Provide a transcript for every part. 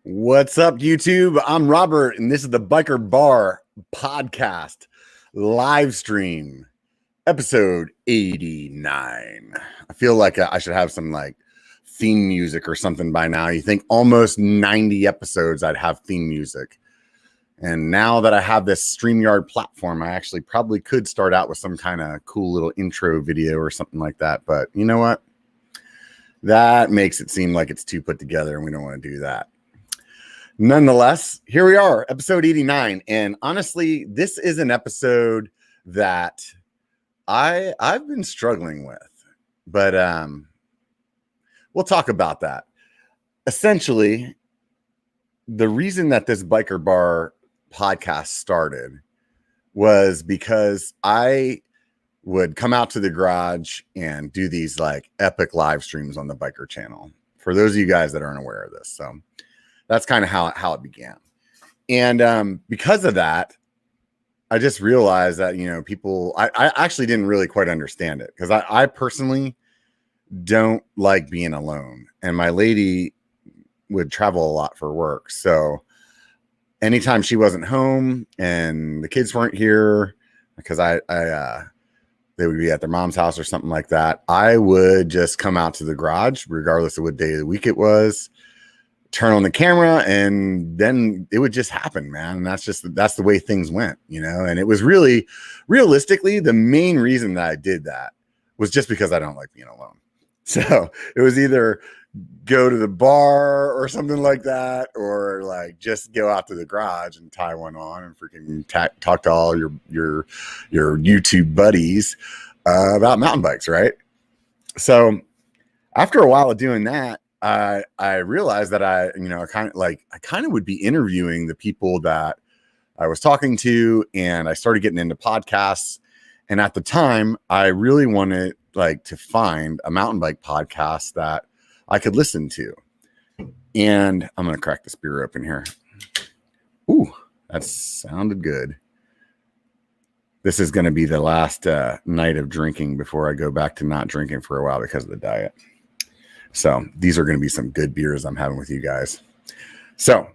What's up, YouTube? I'm Robert, and this is the B1KER Bar Podcast live stream, episode 89. I feel like I should have some like theme music or something by now. You think almost 90 episodes I'd have theme music. And now that I have this StreamYard platform, I actually probably could start out with some kind of cool little intro video or something like that. But you know what? That makes it seem like it's too put together, and we don't want to do that. Nonetheless, here we are, episode 89. And honestly, this is an episode that I've been struggling with, but we'll talk about that. Essentially, the reason that this B1KER Bar podcast started was because I would come out to the garage and do these like epic live streams on the B1KER channel. For those of you guys that aren't aware of this, so that's kind of how it began. And because of that, I just realized that, you know, people, I actually didn't really quite understand it because I personally don't like being alone. And my lady would travel a lot for work. So anytime she wasn't home and the kids weren't here, because they would be at their mom's house or something like that, I would just come out to the garage, regardless of what day of the week it was, turn on the camera, and then it would just happen, man. And that's the way things went, you know. And it was really, realistically, the main reason that I did that was just because I don't like being alone. So it was either go to the bar or something like that, or like just go out to the garage and tie one on and freaking talk to all your YouTube buddies about mountain bikes, right? So after a while of doing that, I realized that I kind of would be interviewing the people that I was talking to, and I started getting into podcasts. And at the time, I really wanted to find a mountain bike podcast that I could listen to. And I'm going to crack this beer open here. Ooh, that sounded good. This is going to be the last night of drinking before I go back to not drinking for a while because of the diet. So these are going to be some good beers I'm having with you guys. So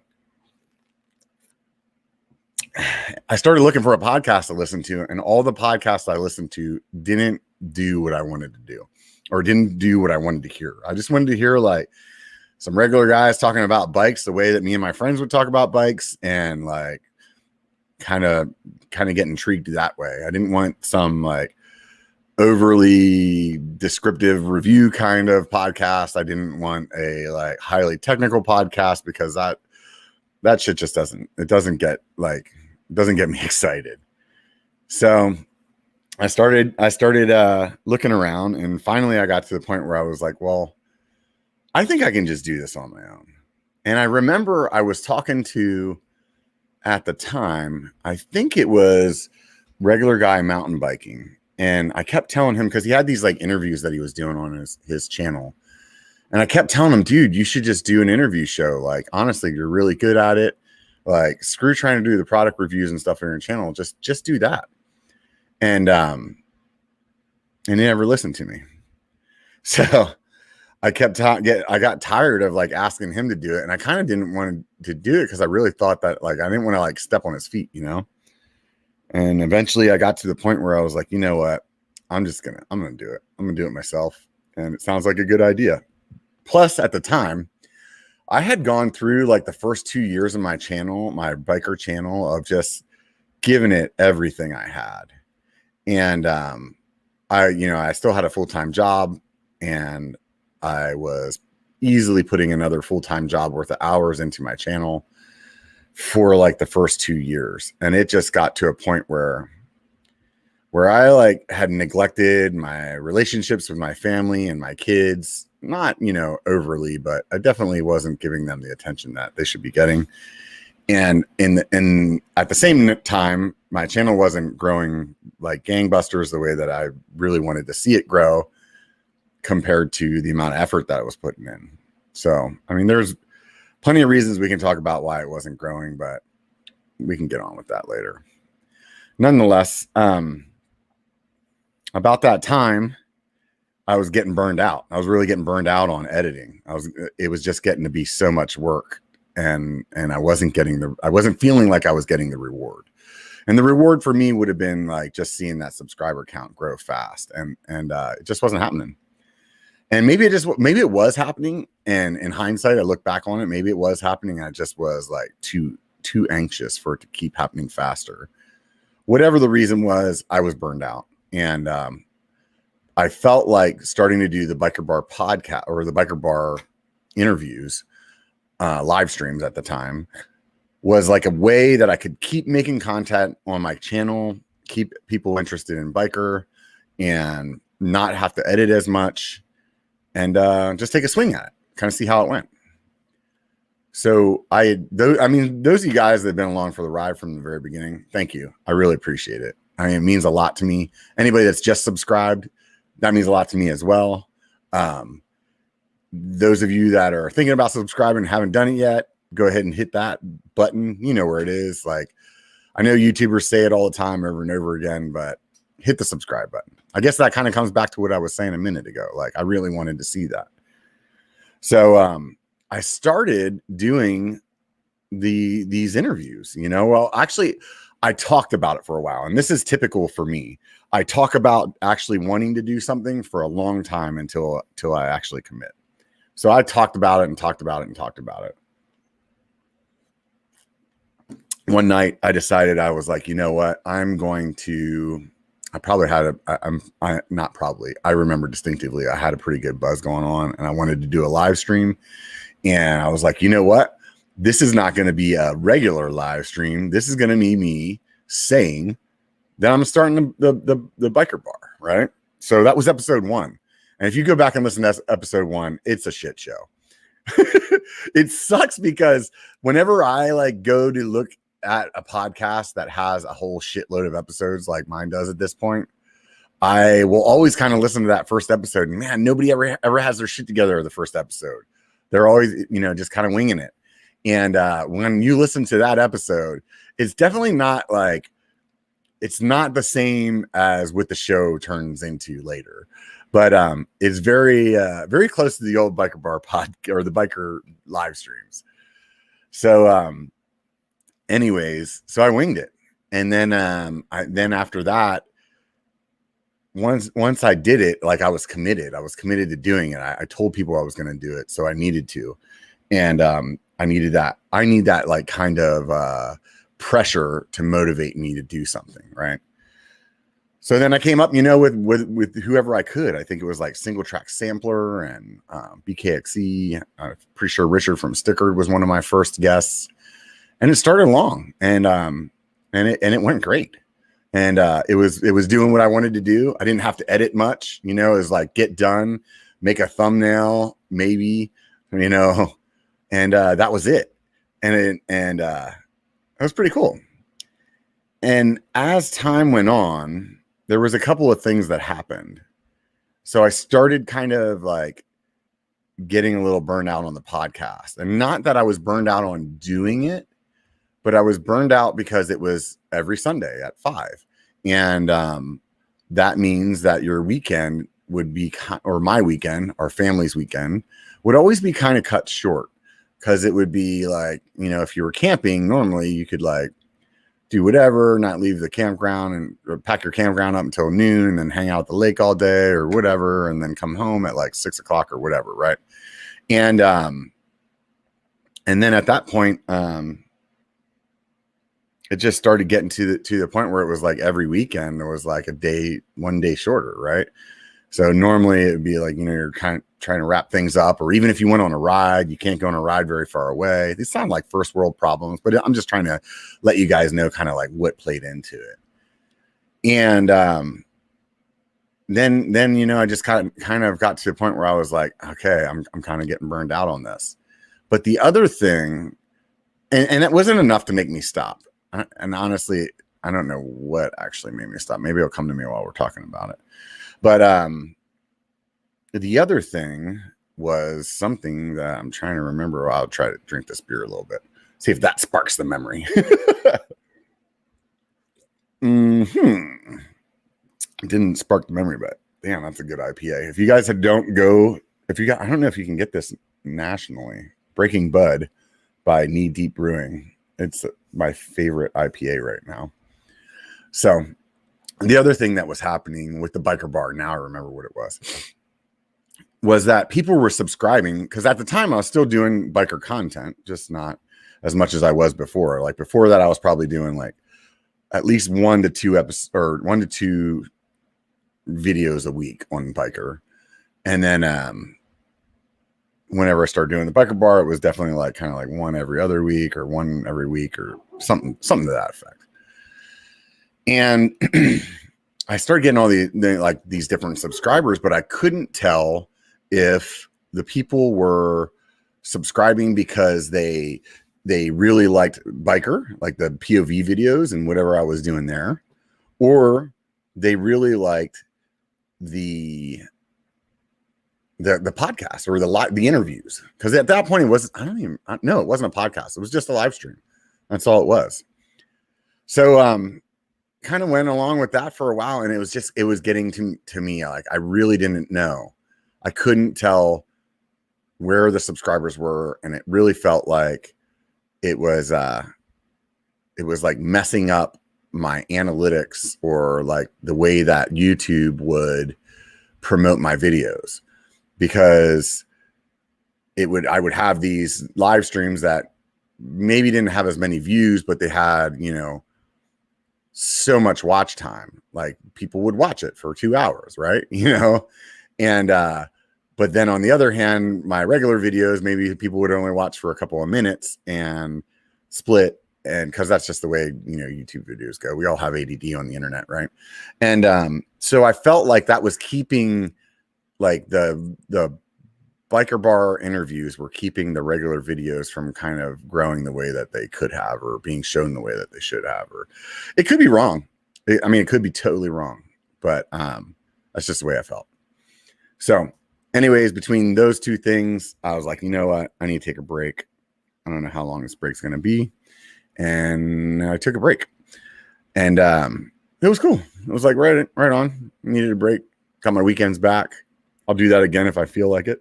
I started looking for a podcast to listen to, and all the podcasts I listened to didn't do what I wanted to do, or didn't do what I wanted to hear. I just wanted to hear like some regular guys talking about bikes the way that me and my friends would talk about bikes, and like kind of get intrigued that way. I didn't want some like overly descriptive review kind of podcast. I didn't want a like highly technical podcast, because that shit just doesn't get me excited. So I started looking around, and finally I got to the point where I was like, well, I think I can just do this on my own. And I remember I was talking to, at the time, I think it was Regular Guy Mountain Biking. And I kept telling him, because he had these like interviews that he was doing on his channel. And I kept telling him, dude, you should just do an interview show. Like, honestly, you're really good at it. Like, screw trying to do the product reviews and stuff on your channel. Just do that. And he never listened to me. So I got tired of like asking him to do it. And I kind of didn't want to do it because I really thought that like, I didn't want to like step on his feet, you know? And eventually I got to the point where I was like, you know what? I'm going to do it. I'm going to do it myself. And it sounds like a good idea. Plus, at the time, I had gone through like the first 2 years of my channel, my B1KER channel, of just giving it everything I had. And I still had a full-time job, and I was easily putting another full-time job worth of hours into my channel for like the first 2 years. And it just got to a point where I like had neglected my relationships with my family and my kids. Not, overly, but I definitely wasn't giving them the attention that they should be getting. And at the same time, my channel wasn't growing like gangbusters the way that I really wanted to see it grow, compared to the amount of effort that I was putting in. So, I mean, there's plenty of reasons we can talk about why it wasn't growing, but we can get on with that later. Nonetheless, about that time, I was getting burned out. I was really getting burned out on editing. It was just getting to be so much work and I wasn't feeling like I was getting the reward. And the reward for me would have been like just seeing that subscriber count grow fast, and it just wasn't happening. And maybe it was happening. And in hindsight, I look back on it, maybe it was happening. I just was like too anxious for it to keep happening faster. Whatever the reason was, I was burned out. And I felt like starting to do the Biker Bar podcast or the Biker Bar interviews, live streams at the time, was like a way that I could keep making content on my channel, keep people interested in biker, and not have to edit as much, and just take a swing at it, kind of see how it went. So those of you guys that have been along for the ride from the very beginning, thank you. I really appreciate it. I mean, it means a lot to me. Anybody that's just subscribed, that means a lot to me as well. Those of you that are thinking about subscribing and haven't done it yet, go ahead and hit that button. You know where it is. Like, I know YouTubers say it all the time over and over again, but hit the subscribe button. I guess that kind of comes back to what I was saying a minute ago. Like, I really wanted to see that. So I started doing these interviews, well, actually I talked about it for a while, and this is typical for me. I talk about actually wanting to do something for a long time until I actually commit. So I talked about it and talked about it and talked about it. One night I decided, I was like, you know what? I remember distinctively, I had a pretty good buzz going on, and I wanted to do a live stream. And I was like, you know what? This is not going to be a regular live stream. This is going to be me saying that I'm starting the Biker Bar, right? So that was episode 1. And if you go back and listen to episode 1, it's a shit show. It sucks because whenever I like go to look at a podcast that has a whole shitload of episodes like mine does at this point, I will always kind of listen to that first episode. And man, nobody ever has their shit together in the first episode. They're always, just kind of winging it. And when you listen to that episode, it's definitely not like, it's not the same as what the show turns into later. But it's very, very close to the old Biker Bar pod or the biker live streams. So anyways, so I winged it. And then after that, once I did it, like I was committed to doing it. I told people I was going to do it. So I needed to. And I need that like kind of pressure to motivate me to do something. Right. So then I came up, with whoever I could. I think it was like Single Track Sampler and BKXE. I'm pretty sure Richard from Stickered was one of my first guests. And it started long, and it went great. And it was doing what I wanted to do. I didn't have to edit much, it was like get done, make a thumbnail, maybe, and that was it. And it was pretty cool. And as time went on, there was a couple of things that happened. So I started kind of like getting a little burned out on the podcast, and not that I was burned out on doing it, but I was burned out because it was every Sunday at 5. And that means that your weekend would be, or my weekend, our family's weekend, would always be kind of cut short. Because it would be like, if you were camping, normally you could like do whatever, not leave the campground or pack your campground up until noon and then hang out at the lake all day or whatever, and then come home at like 6 o'clock or whatever, right? And then at that point, it just started getting to the point where it was like every weekend there was like one day shorter, right? So normally it would be like, you're kind of trying to wrap things up, or even if you went on a ride, you can't go on a ride very far away. These sound like first world problems, but I'm just trying to let you guys know kind of like what played into it. And then I just kind of got to the point where I was like, okay, I'm kind of getting burned out on this. But the other thing, and it wasn't enough to make me stop. And honestly, I don't know what actually made me stop. Maybe it'll come to me while we're talking about it. But the other thing was something that I'm trying to remember. I'll try to drink this beer a little bit, see if that sparks the memory. It didn't spark the memory, but damn, that's a good IPA. If you guys I don't know if you can get this nationally. Breaking Bud by Knee Deep Brewing. It's my favorite IPA right now. So the other thing that was happening with the Biker Bar, now I remember what it was that people were subscribing, because at the time I was still doing biker content, just not as much as I was before. Like before that, I was probably doing like at least 1 to 2 episodes or 1 to 2 videos a week on biker. And then whenever I started doing the Biker Bar, it was definitely like kind of like 1 every other week or 1 every week or something to that effect. And I started getting all like these different subscribers, but I couldn't tell if the people were subscribing because they really liked biker, like the POV videos and whatever I was doing there, or they really liked the podcast or the interviews. Because at that point it wasn't it wasn't a podcast. It was just a live stream. That's all it was. So kind of went along with that for a while, and it was getting to me. Like I really didn't know. I couldn't tell where the subscribers were, and it really felt like it was like messing up my analytics or like the way that YouTube would promote my videos, because I would have these live streams that maybe didn't have as many views, but they had, so much watch time. Like people would watch it for 2 hours, right? And but then on the other hand, my regular videos, maybe people would only watch for a couple of minutes and split. And because that's just the way, YouTube videos go. We all have ADD on the internet, right? And so I felt like that was keeping like the Biker Bar interviews were keeping the regular videos from kind of growing the way that they could have, or being shown the way that they should have, or it could be wrong. It could be totally wrong, but that's just the way I felt. So anyways, between those two things, I was like, you know what? I need to take a break. I don't know how long this break's going to be. And I took a break, and it was cool. It was like right on. Needed a break. Got my weekends back. I'll do that again if I feel like it.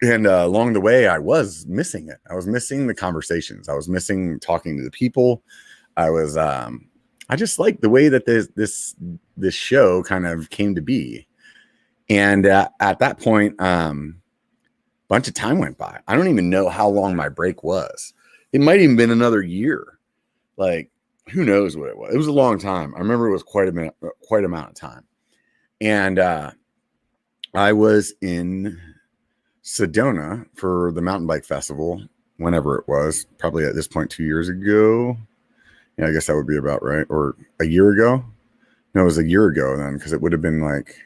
And along the way, I was missing it. I was missing the conversations. I was missing talking to the people. I just liked the way that this show kind of came to be. And at that point, a bunch of time went by. I don't even know how long my break was. It might even been another year. Like, who knows what it was? It was a long time. I remember it was quite amount of time. And I was in Sedona for the mountain bike festival, whenever it was, probably at this point 2 years ago. Yeah, I guess that would be about right. Or a year ago. No, it was a year ago then, because it would have been like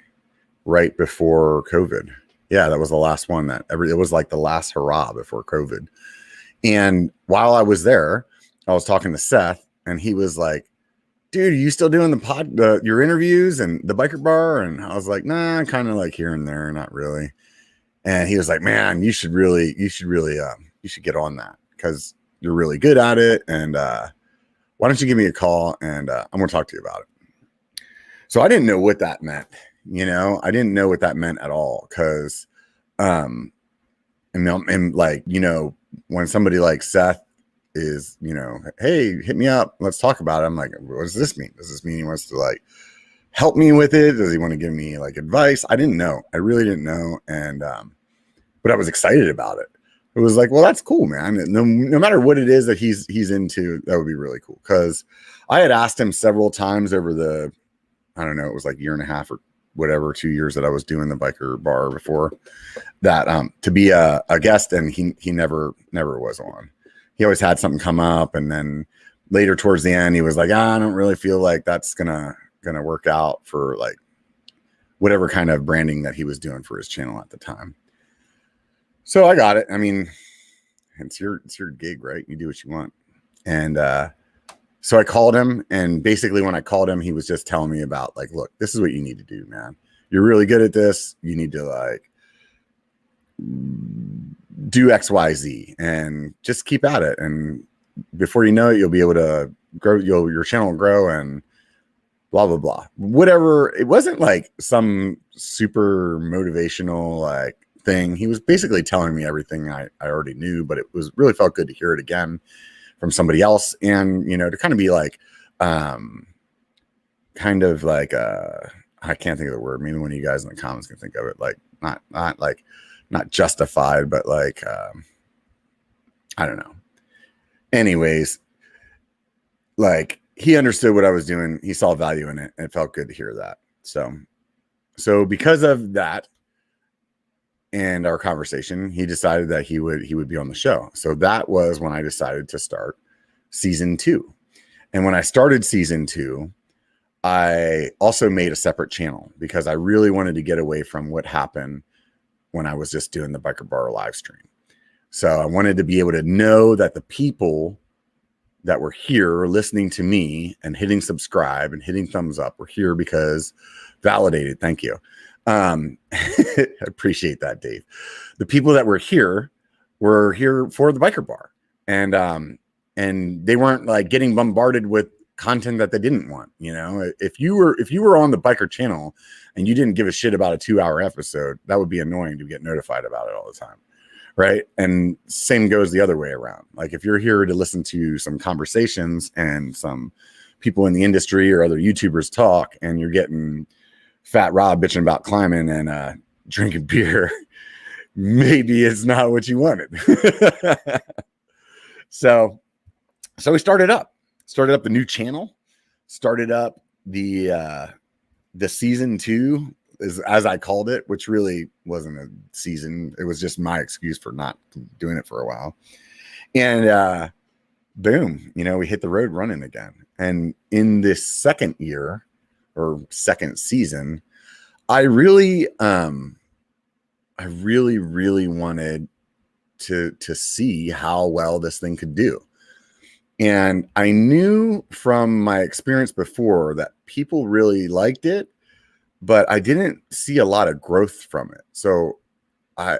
right before COVID. Yeah, that was the last one it was like the last hurrah before COVID. And while I was there, I was talking to Seth, and he was like, dude, are you still doing your interviews and the Biker Bar? And I was like, nah, kind of like here and there, not really. And he was like, man, you should get on that, because you're really good at it. And why don't you give me a call, and I'm going to talk to you about it. So I didn't know what that meant. I didn't know what that meant at all, because and like, when somebody like Seth is, hey, hit me up, let's talk about it. I'm like, what does this mean? Does this mean he wants to like help me with it? Does he want to give me like advice? I didn't know. I really didn't know. And but I was excited about it. It was like, well, that's cool, man. No matter what it is that he's into, that would be really cool. Because I had asked him several times over the, I don't know, it was like 1.5 years or whatever, 2 years that I was doing the Biker Bar before that, to be a guest, and he never was on. He always had something come up, and then later towards the end, he was like, I don't really feel like that's gonna work out for like whatever kind of branding that he was doing for his channel at the time. So I got it. I mean, it's your gig, right? You do what you want. And so I called him, and basically when I called him, he was just telling me about like, look, this is what you need to do, man. You're really good at this. You need to like do X, Y, Z, and just keep at it. And before you know it, you'll be able to grow. Your channel will grow, and blah, blah, blah. Whatever. It wasn't like some super motivational like thing. He was basically telling me everything I already knew, but it was really felt good to hear it again from somebody else. And, you know, to kind of be like, kind of like, I can't think of the word. Maybe one of you guys in the comments can think of it. Like, not justified, but like, I don't know. Anyways, like, he understood what I was doing. He saw value in it, and it felt good to hear that. So because of that and our conversation, he decided that he would be on the show. So that was when I decided to start season 2. And when I started season 2, I also made a separate channel because I really wanted to get away from what happened when I was just doing the Biker Bar live stream. So I wanted to be able to know that the people that were here listening to me and hitting subscribe and hitting thumbs up were here because validated. Thank you. I appreciate that, Dave. The people that were here for the Biker Bar, and they weren't like getting bombarded with content that they didn't want. You know, if you were on the Biker channel and you didn't give a shit about a 2-hour episode, that would be annoying to get notified about it all the time. Right. And same goes the other way around. Like, if you're here to listen to some conversations and some people in the industry or other YouTubers talk, and you're getting Fat Rob bitching about climbing and drinking beer, maybe it's not what you wanted. So we started up the new channel, started up the season 2, as I called it, which really wasn't a season. It was just my excuse for not doing it for a while. And boom, you know, we hit the road running again. And in this second year or second season, I really wanted to see how well this thing could do. And I knew from my experience before that people really liked it, but I didn't see a lot of growth from it. So I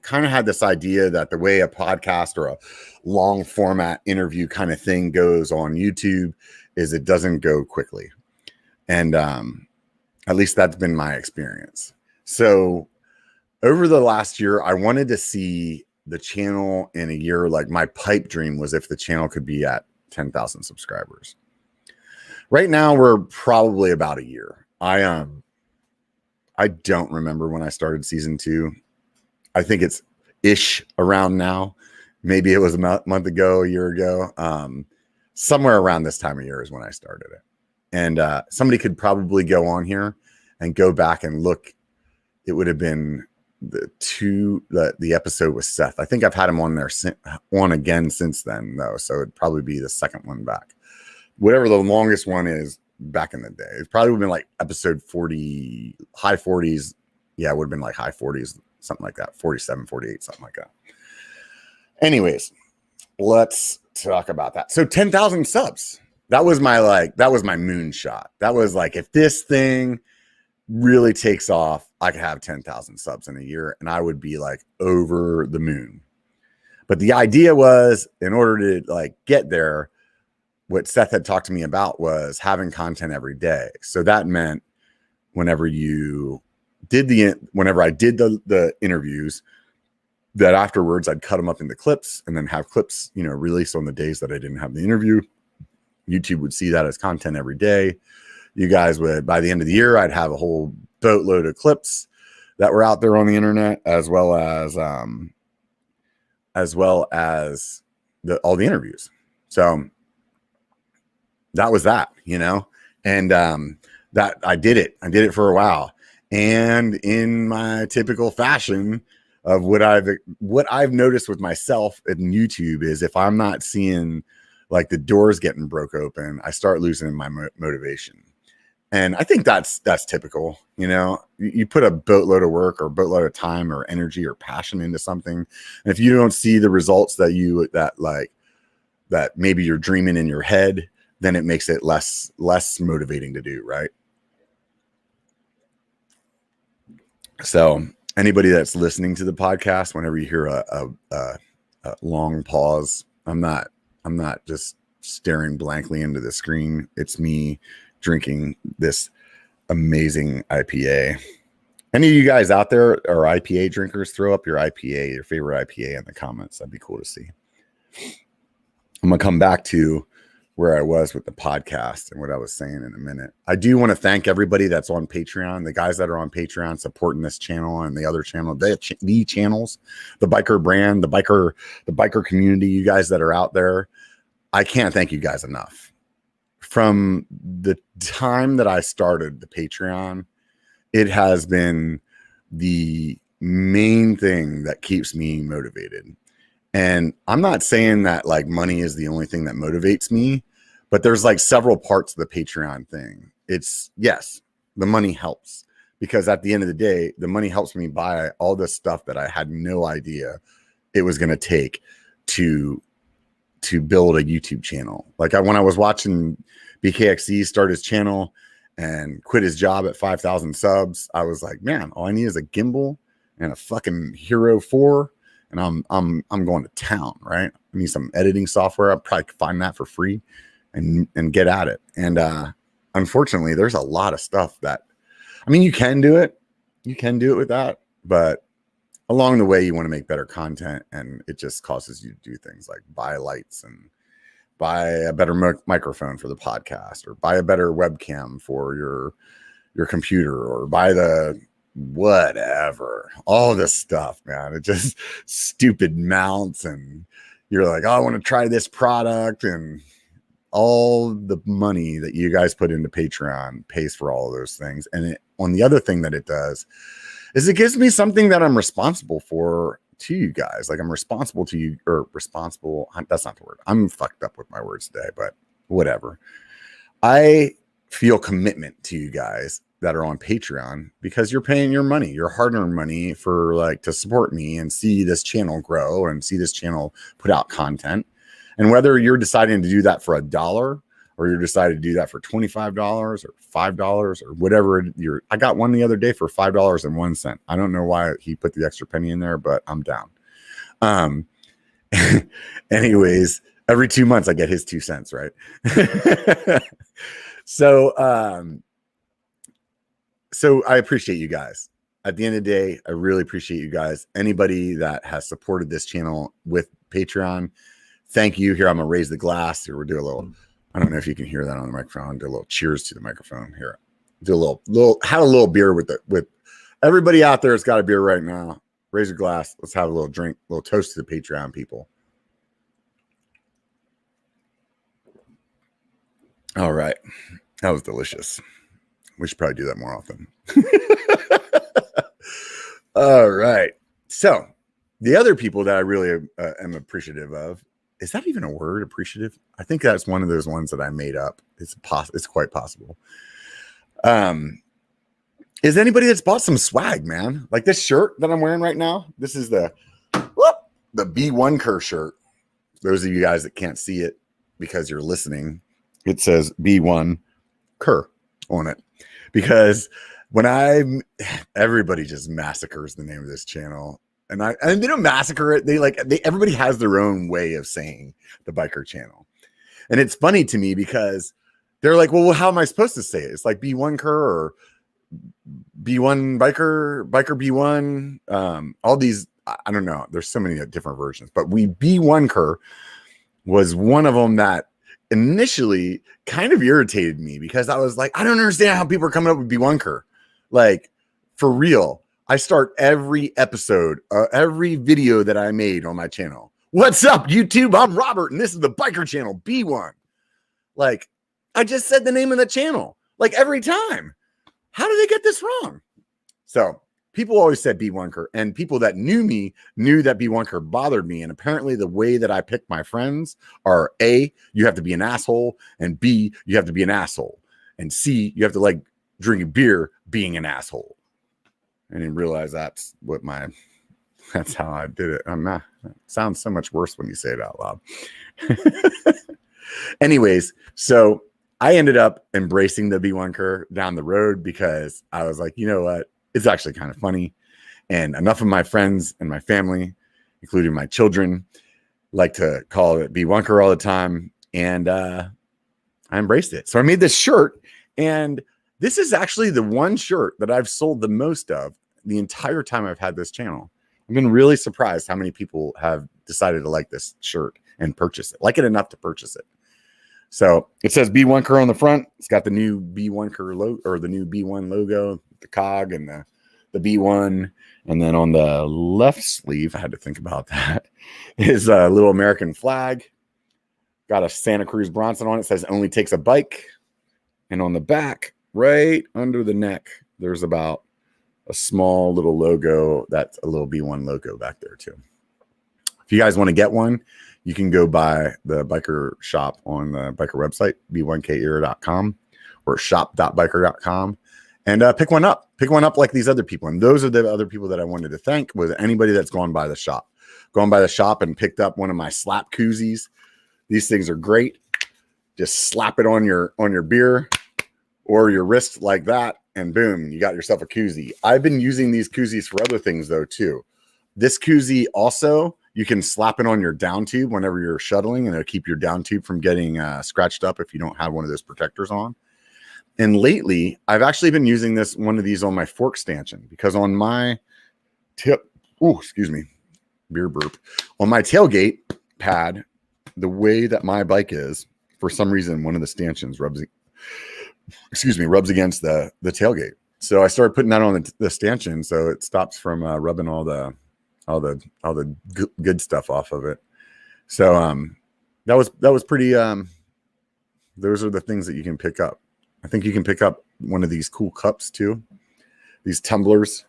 kind of had this idea that the way a podcast or a long format interview kind of thing goes on YouTube is it doesn't go quickly. And at least that's been my experience. So over the last year, I wanted to see the channel in a year. Like, my pipe dream was if the channel could be at 10,000 subscribers. Right now, we're probably about a year. I don't remember when I started season 2. I think it's ish around now. Maybe it was a month ago, a year ago. Somewhere around this time of year is when I started it. And somebody could probably go on here and go back and look. It would have been the episode with Seth. I think I've had him on there on again since then, though. So it'd probably be the second one back. Whatever the longest one is back in the day. It probably would have been like episode 40, high 40s. Yeah, it would have been like high 40s, something like that. 47, 48, something like that. Anyways, let's talk about that. So 10,000 subs. That was my moonshot. That was like, if this thing really takes off, I could have 10,000 subs in a year and I would be like over the moon. But the idea was, in order to like get there, what Seth had talked to me about was having content every day. So that meant whenever I did the interviews, that afterwards I'd cut them up into clips and then have clips, you know, released on the days that I didn't have the interview. YouTube would see that as content every day. You guys would, by the end of the year, I'd have a whole boatload of clips that were out there on the internet, as well as all the interviews. So that was that, you know, and that I did it for a while. And in my typical fashion of what I've noticed with myself in YouTube is, if I'm not seeing like the doors getting broke open, I start losing my motivation. And I think that's typical. You know, you put a boatload of work or a boatload of time or energy or passion into something, and if you don't see the results that maybe you're dreaming in your head, then it makes it less motivating to do, right? So anybody that's listening to the podcast, whenever you hear a long pause, I'm not just staring blankly into the screen. It's me drinking this amazing IPA Any of you guys out there are IPA drinkers? Throw up your IPA, your favorite IPA in the comments. That'd be cool to see. I'm going to come back to where I was with the podcast and what I was saying in a minute. I do want to thank everybody that's on Patreon, the guys that are on Patreon supporting this channel and the other channel, the channels, the biker brand, the biker community, you guys that are out there. I can't thank you guys enough. From the time that I started the Patreon, it has been the main thing that keeps me motivated. And I'm not saying that like money is the only thing that motivates me, but there's like several parts of the Patreon thing. It's yes, the money helps, because at the end of the day, the money helps me buy all this stuff that I had no idea it was going to take to build a YouTube channel. Like when I was watching BKXC start his channel and quit his job at 5,000 subs, I was like, man, all I need is a gimbal and a fucking Hero 4. And I'm going to town, right? I need some editing software. I'll probably find that for free and get at it. And unfortunately, there's a lot of stuff that, I mean, you can do it. You can do it with that. But along the way, you want to make better content. And it just causes you to do things like buy lights and buy a better microphone for the podcast, or buy a better webcam for your computer, or buy the whatever, all this stuff, man. It just stupid mounts, and you're like, oh, I want to try this product, and all the money that you guys put into Patreon pays for all of those things. And on the other thing that it does is it gives me something that I'm responsible for to you guys. Like I'm responsible to you, or responsible. That's not the word. I'm fucked up with my words today, but whatever. I feel commitment to you guys that are on Patreon, because you're paying your money, your hard-earned money, for like to support me and see this channel grow and see this channel put out content. And whether you're deciding to do that for $1, or you're deciding to do that for $25 or $5 or whatever I got one the other day for $5.01. I don't know why he put the extra penny in there, but I'm down. Anyways, every 2 months I get his 2 cents, right? So I appreciate you guys. At the end of the day, I really appreciate you guys. Anybody that has supported this channel with Patreon, thank you. Here, I'm going to raise the glass. Here, we'll do a little, I don't know if you can hear that on the microphone. Do a little cheers to the microphone here. Do have a little beer with everybody out there that's got a beer right now. Raise your glass. Let's have a little drink, a little toast to the Patreon people. All right. That was delicious. We should probably do that more often. All right. So the other people that I really am appreciative of, is that even a word, appreciative? I think that's one of those ones that I made up. It's quite possible. Is anybody that's bought some swag, man? Like this shirt that I'm wearing right now. This is the B1KER shirt. Those of you guys that can't see it because you're listening, it says B1KER on it. Because everybody just massacres the name of this channel, and they don't massacre it. Everybody has their own way of saying the biker channel, and it's funny to me because they're like, well, how am I supposed to say it? It's like B1KER or B1 biker B1. All these, I don't know. There's so many different versions, but B1KER was one of them that initially kind of irritated me, because I was like, I don't understand how people are coming up with B1KER. Like, for real, I start every episode, every video that I made on my channel. What's up, YouTube? I'm Robert, and this is the biker channel, B1. Like, I just said the name of the channel, like every time. How did they get this wrong? So people always said B1KER, and people that knew me knew that B1KER bothered me. And apparently the way that I pick my friends are A, you have to be an asshole, and B, you have to be an asshole, and C, you have to like drinking beer being an asshole. And then realize that's how I did it. It sounds so much worse when you say it out loud. Anyways, so I ended up embracing the B1KER down the road, because I was like, you know what? It's actually kind of funny. And enough of my friends and my family, including my children, like to call it B1KER all the time. And I embraced it. So I made this shirt, and this is actually the one shirt that I've sold the most of the entire time I've had this channel. I've been really surprised how many people have decided to like this shirt and purchase it, like it enough to purchase it. So it says B1KER on the front. It's got the new B1KER logo, or the new B1 logo, the cog and the B1. And then on the left sleeve, I had to think about that, is a little American flag. Got a Santa Cruz Bronson on it. It says only takes a bike. And on the back, right under the neck, there's about a small little logo. That's a little B1 logo back there too. If you guys want to get one, you can go buy the biker shop on the biker website, b1KER.com or shop.biker.com, and pick one up. Pick one up like these other people. And those are the other people that I wanted to thank, was anybody that's gone by the shop. Gone by the shop and picked up one of my slap koozies. These things are great. Just slap it on your beer or your wrist like that, and boom, you got yourself a koozie. I've been using these koozies for other things though too. This koozie also, you can slap it on your down tube whenever you're shuttling, and it'll keep your down tube from getting scratched up if you don't have one of those protectors on. And lately, I've actually been using one of these on my fork stanchion, because on my beer burp, on my tailgate pad, the way that my bike is, for some reason, one of the stanchions rubs against the tailgate. So I started putting that on the stanchion, so it stops from rubbing all the good stuff off of it. So that was pretty. Those are the things that you can pick up. I think you can pick up one of these cool cups too. These tumblers.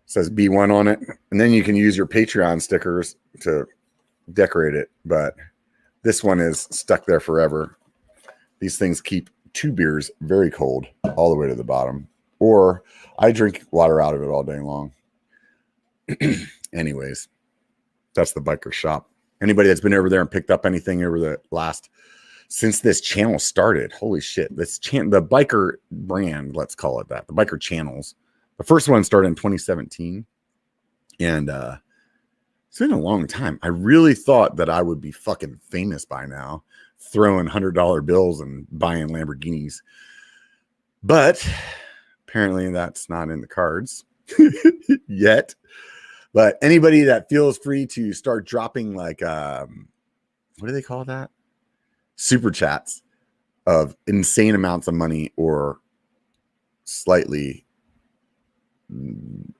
It says B1 on it, and then you can use your Patreon stickers to decorate it. But this one is stuck there forever. These things keep 2 beers very cold all the way to the bottom, or I drink water out of it all day long. Anyways, that's the biker shop. Anybody that's been over there and picked up anything over the last, since this channel started, holy shit, the biker brand, let's call it that, the biker channels. The first one started in 2017, and it's been a long time. I really thought that I would be fucking famous by now, throwing $100 bills and buying Lamborghinis, but apparently that's not in the cards yet. But anybody that feels free to start dropping, like, what do they call that? Super chats of insane amounts of money, or slightly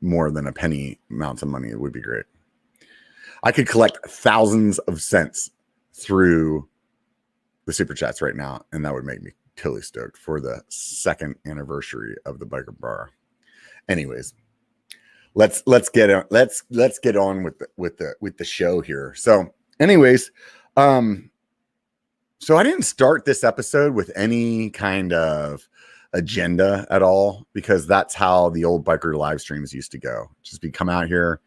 more than a penny amounts of money, it would be great. I could collect thousands of cents through the super chats right now, and that would make me totally stoked for the 2nd anniversary of the Biker Bar. Anyways, let's get on with the show here. So anyways, so I didn't start this episode with any kind of agenda at all, because that's how the old biker live streams used to go. Just be come out here,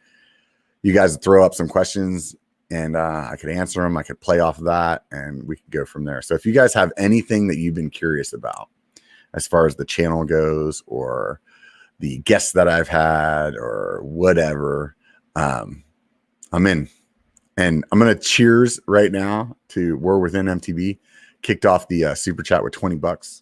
you guys throw up some questions, and I could answer them. I could play off of that, and we could go from there. So if you guys have anything that you've been curious about as far as the channel goes, or the guests that I've had, or whatever, I'm in. And I'm going to cheers right now to We're Within MTB. Kicked off the super chat with $20.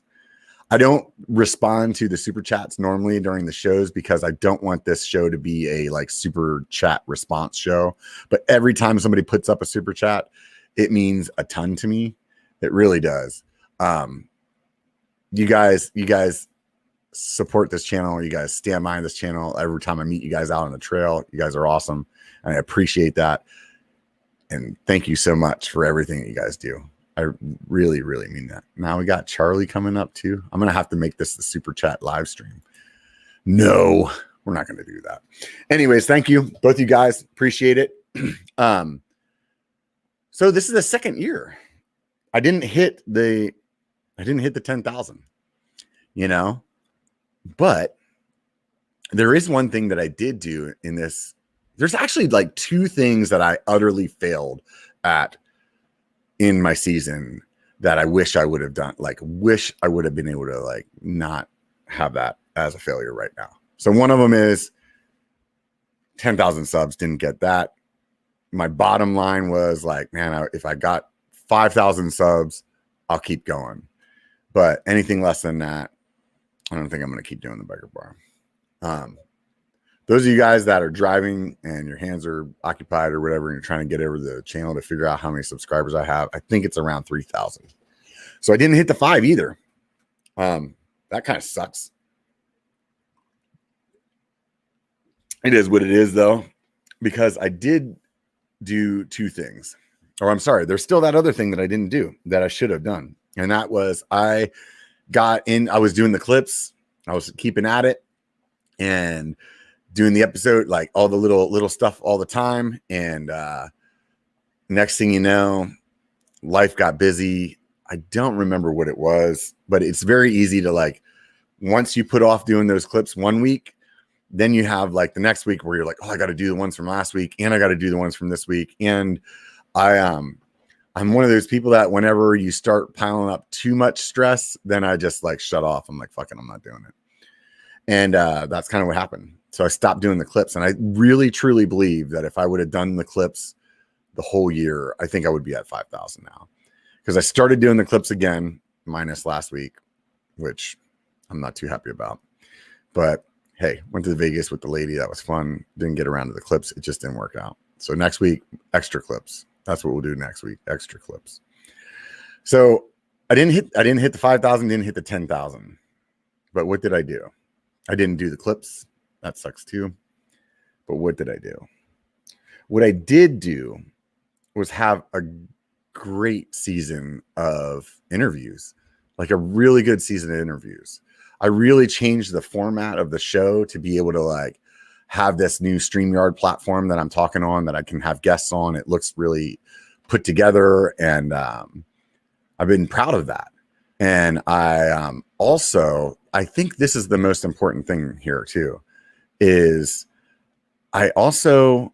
I don't respond to the super chats normally during the shows, because I don't want this show to be a like super chat response show. But every time somebody puts up a super chat, it means a ton to me. It really does. You guys support this channel. You guys stand behind this channel. Every time I meet you guys out on the trail, you guys are awesome. And I appreciate that. And thank you so much for everything that you guys do. I really, really mean that. Now we got Charlie coming up too. I'm going to have to make this the super chat live stream. No, we're not going to do that. Anyways, thank you both you guys. Appreciate it. So this is the 2nd year. I didn't hit the 10,000, but there is one thing that I did do in this. There's actually like 2 things that I utterly failed at in my season that I wish I would have done. Like, wish I would have been able to like not have that as a failure right now. So one of them is 10,000 subs. Didn't get that. My bottom line was like, man, if I got 5,000 subs, I'll keep going. But anything less than that, I don't think I'm going to keep doing the biker bar. Those of you guys that are driving and your hands are occupied or whatever, and you're trying to get over the channel to figure out how many subscribers I have, I think it's around 3,000. So I didn't hit the 5 either. That kind of sucks. It is what it is, though, because I did do 2 things. Or I'm sorry, there's still that other thing that I didn't do that I should have done. And that was I was doing the clips. I was keeping at it and doing the episode, like all the little stuff all the time. And next thing you know, life got busy. I don't remember what it was, but it's very easy to, like, once you put off doing those clips 1 week, then you have like the next week where you're like, oh, I got to do the ones from last week and I got to do the ones from this week. And I'm one of those people that whenever you start piling up too much stress, then I just like shut off. I'm like, fuck it, I'm not doing it. And that's kind of what happened. So I stopped doing the clips. And I really, truly believe that if I would have done the clips the whole year, I think I would be at 5,000 now. Because I started doing the clips again, minus last week, which I'm not too happy about. But hey, went to Vegas with the lady. That was fun. Didn't get around to the clips. It just didn't work out. So next week, extra clips. That's what we'll do next week. Extra clips. So I didn't hit the 5,000, didn't hit the 10,000. But what did I do? I didn't do the clips. That sucks too. But what did I do? What I did do was have a great season of interviews, like a really good season of interviews. I really changed the format of the show to be able to like have this new StreamYard platform that I'm talking on that I can have guests on. It looks really put together, and I've been proud of that. And I I think this is the most important thing here too, is I also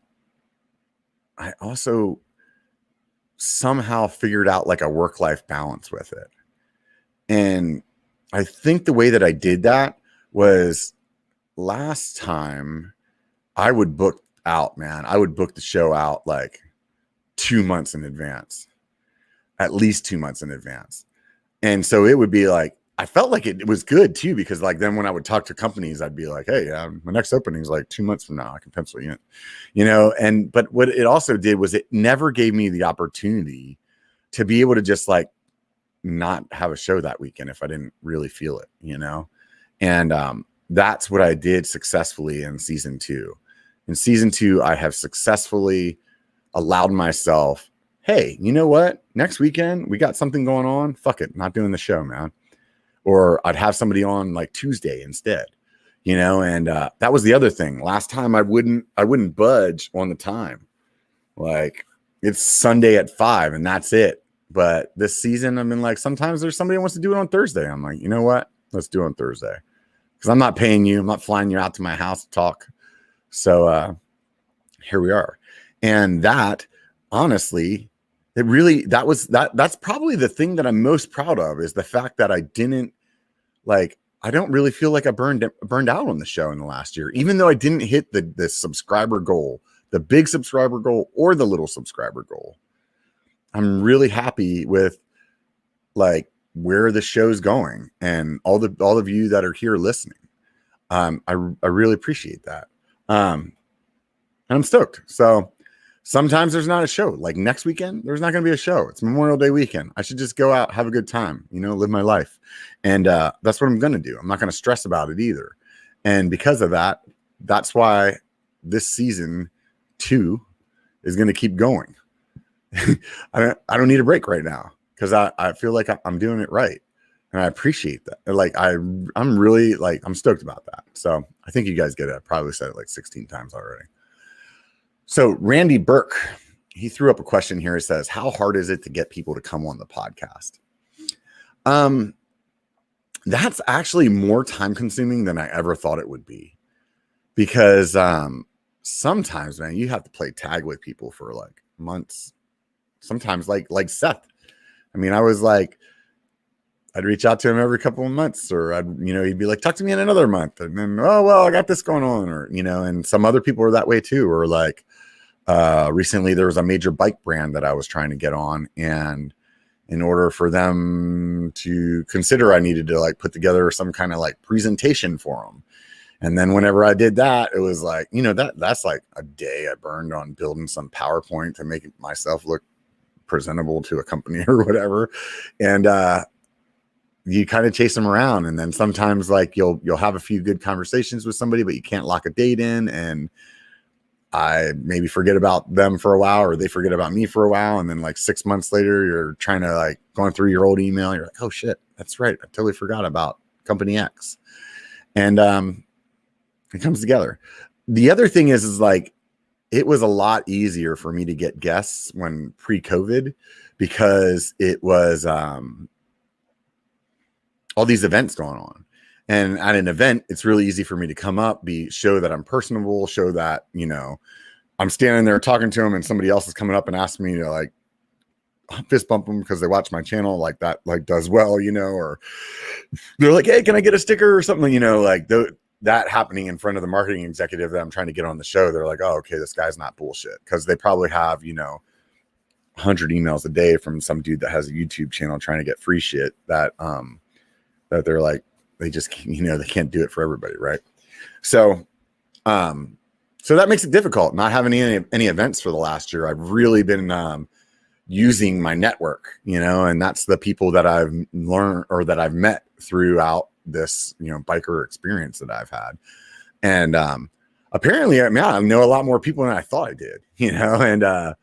somehow figured out like a work-life balance with it. And I think the way that I did that was last time I would book out, man. I would book the show out like 2 months in advance, at least 2 months in advance. And so it would be like, I felt like it was good too, because like then when I would talk to companies, I'd be like, hey, my next opening is like 2 months from now. I can pencil you in, you know? But what it also did was it never gave me the opportunity to be able to just like not have a show that weekend if I didn't really feel it, you know? And that's what I did successfully in season 2. In season 2, I have successfully allowed myself, hey, you know what? Next weekend, we got something going on. Fuck it, not doing the show, man. Or I'd have somebody on like Tuesday instead, you know? And that was the other thing. Last time I wouldn't budge on the time. Like it's Sunday at 5 and that's it. But this season, I've been like, sometimes there's somebody who wants to do it on Thursday. I'm like, you know what? Let's do it on Thursday. Because I'm not paying you. I'm not flying you out to my house to talk. So here we are. And that, honestly, that's probably the thing that I'm most proud of, is the fact that I don't really feel like I burned out on the show in the last year, even though I didn't hit the subscriber goal, the big subscriber goal or the little subscriber goal. I'm really happy with like where the show's going and all of you that are here listening. I really appreciate that. And I'm stoked. So sometimes there's not a show. Like next weekend, there's not going to be a show. It's Memorial Day weekend. I should just go out, have a good time, you know, live my life. And that's what I'm going to do. I'm not going to stress about it either. And because of that, that's why this season 2 is going to keep going. I don't need a break right now because I feel like I'm doing it right. And I appreciate that. Like I'm really like, I'm stoked about that. So I think you guys get it. I probably said it like 16 times already. So Randy Burke, he threw up a question here. He says, how hard is it to get people to come on the podcast? That's actually more time consuming than I ever thought it would be, because sometimes, man, you have to play tag with people for like months. Sometimes like Seth. I mean, I was like, I'd reach out to him every couple of months, or he'd be like, talk to me in another month. And then, oh, well, I got this going on, or, and some other people are that way too. Or like, recently there was a major bike brand that I was trying to get on. And in order for them to consider, I needed to like put together some kind of like presentation for them. And then whenever I did that, it was like, that's like a day I burned on building some PowerPoint to make myself look presentable to a company or whatever. And you kind of chase them around. And then sometimes like you'll have a few good conversations with somebody, but you can't lock a date in. And I maybe forget about them for a while, or they forget about me for a while. And then like 6 months later, you're trying to like going through your old email. You're like, oh shit, that's right. I totally forgot about company X. And it comes together. The other thing is like, it was a lot easier for me to get guests when pre-COVID, because it was all these events going on. And at an event, it's really easy for me to come up, show that I'm personable, show that, I'm standing there talking to them, and somebody else is coming up and asking me to like fist bump them because they watch my channel, like that, like does well, or they're like, hey, can I get a sticker or something? That happening in front of the marketing executive that I'm trying to get on the show. They're like, oh, okay, this guy's not bullshit. Because they probably have, 100 emails a day from some dude that has a YouTube channel trying to get free shit that they're like, they just, they can't do it for everybody. Right. So that makes it difficult not having any events for the last year. I've really been using my network, and that's the people that I've learned or that I've met throughout this, biker experience that I've had. And apparently, I know a lot more people than I thought I did, and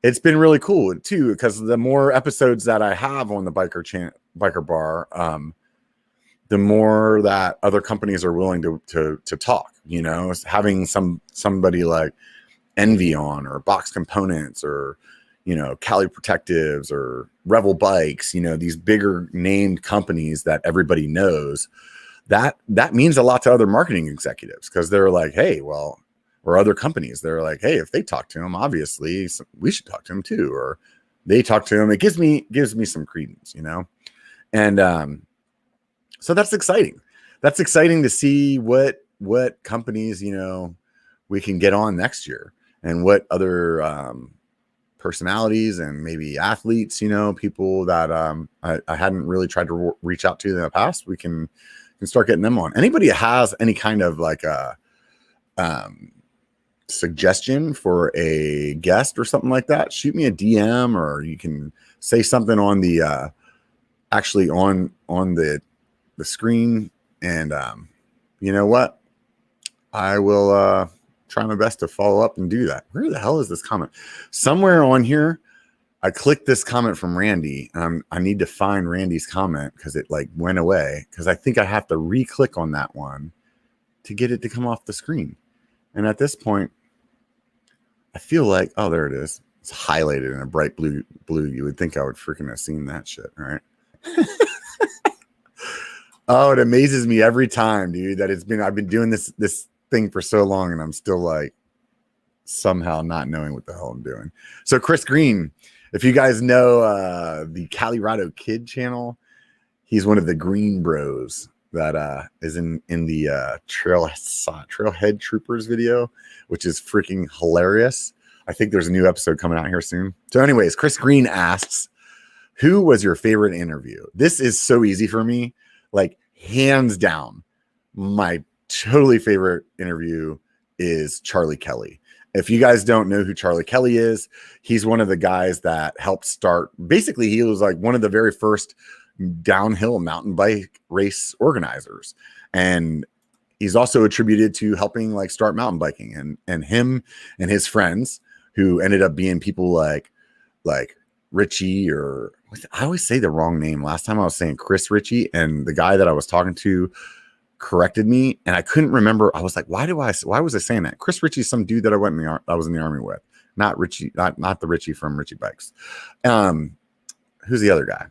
it's been really cool too, because the more episodes that I have on the Biker Bar, the more that other companies are willing to talk, having somebody like Envy on, or Box Components, or, Cali Protectives, or Revel Bikes, these bigger named companies that everybody knows, that means a lot to other marketing executives, because they're like, hey, well, or other companies, they're like, hey, if they talk to him, obviously we should talk to him too. Or they talk to him. It gives me some credence, and, so that's exciting. That's exciting to see what companies, we can get on next year, and what other personalities and maybe athletes, people that I hadn't really tried to reach out to in the past. We can start getting them on. Anybody that has any kind of like a suggestion for a guest or something like that, shoot me a DM, or you can say something on the actually on the screen, and you know what, I will try my best to follow up and do that. Where the hell is this comment? Somewhere on here I clicked this comment from Randy. I need to find Randy's comment, because it like went away, because I think I have to re-click on that one to get it to come off the screen. And at this point, I feel like, oh, there it is. It's highlighted in a bright blue. You would think I would freaking have seen that shit, right? Oh, it amazes me every time, dude, that I've been doing this thing for so long, and I'm still like somehow not knowing what the hell I'm doing. So Chris Green, if you guys know the Colorado Kid channel, he's one of the Green Bros that is in the Trailhead Troopers video, which is freaking hilarious. I think there's a new episode coming out here soon. So anyways, Chris Green asks, who was your favorite interview? This is so easy for me. Like, hands down, my totally favorite interview is Charlie Kelly. If you guys don't know who Charlie Kelly is, he's one of the guys that helped start. Basically, he was like one of the very first downhill mountain bike race organizers. And he's also attributed to helping like start mountain biking, and him and his friends, who ended up being people like Richie, or I always say the wrong name. Last time I was saying Chris Ritchie, and the guy that I was talking to corrected me, and I couldn't remember. I was like, why was I saying that? Chris Ritchie, some dude that I was in the army with, not Richie, not the Richie from Richie Bikes. Who's the other guy?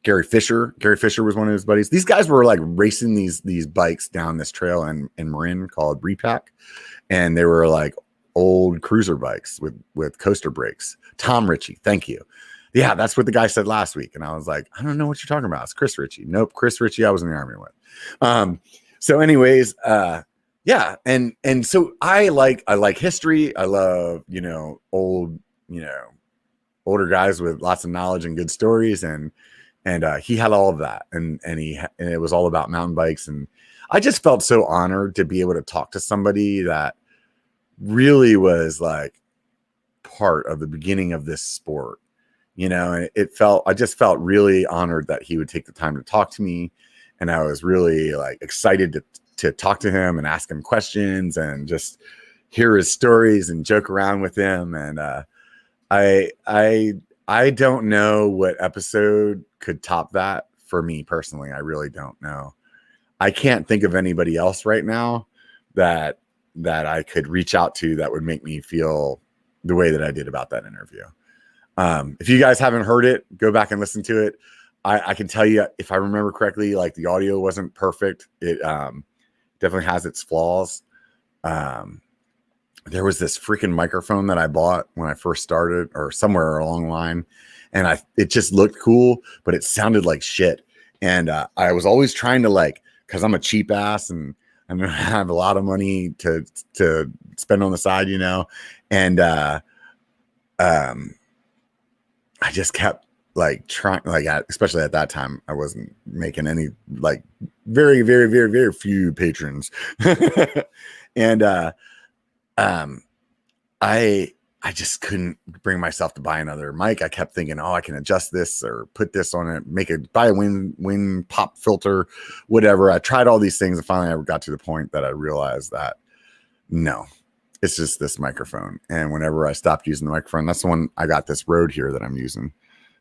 Gary Fisher. Gary Fisher was one of his buddies. These guys were like racing these bikes down this trail in Marin called Repack, and they were like old cruiser bikes with coaster brakes. Tom Ritchie, thank you. Yeah, that's what the guy said last week. And I was like, I don't know what you're talking about. It's Chris Ritchie. Nope, Chris Ritchie I was in the army with. So anyways, yeah. And so I like history. I love, older guys with lots of knowledge and good stories. And And he had all of that, and it was all about mountain bikes. And I just felt so honored to be able to talk to somebody that really was like part of the beginning of this sport, you know. And I just felt really honored that he would take the time to talk to me, and I was really like excited to talk to him and ask him questions and just hear his stories and joke around with him. And I don't know what episode could top that for me personally. I really don't know. I can't think of anybody else right now that I could reach out to that would make me feel the way that I did about that interview. If you guys haven't heard it, go back and listen to it. I can tell you, if I remember correctly, like the audio wasn't perfect. It definitely has its flaws. There was this freaking microphone that I bought when I first started, or somewhere along the line, and it just looked cool, but it sounded like shit. And I was always trying to, like, because I'm a cheap ass and I don't have a lot of money to spend on the side, you know. And I just kept like trying, like, especially at that time, I wasn't making any, like, very, very, very, very few patrons. And I just couldn't bring myself to buy another mic. I kept thinking, oh, I can adjust this or put this on it, buy a wind pop filter, whatever. I tried all these things, and finally I got to the point that I realized that no, it's just this microphone. And whenever I stopped using the microphone, that's the one I got, this Rode here that I'm using,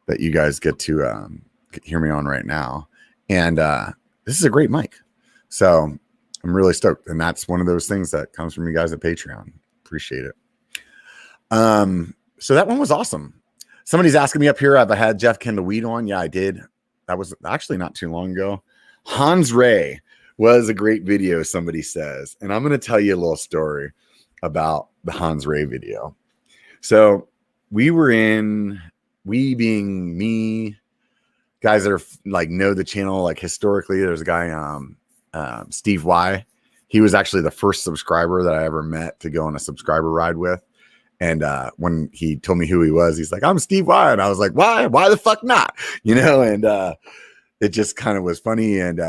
that you guys get to hear me on right now. And this is a great mic. So I'm really stoked. And that's one of those things that comes from you guys at Patreon. Appreciate it. So that one was awesome. Somebody's asking me up here, have I had Jeff Kendall Weed on? Yeah, I did. That was actually not too long ago. Hans Ray was a great video, somebody says. And I'm going to tell you a little story about the Hans Ray video. So we being me, guys that are like know the channel, like historically, there's a guy, Steve Y. He was actually the first subscriber that I ever met to go on a subscriber ride with. And when he told me who he was, he's like, I'm Steve Y. And I was like, why? Why the fuck not? You know, and it just kind of was funny. And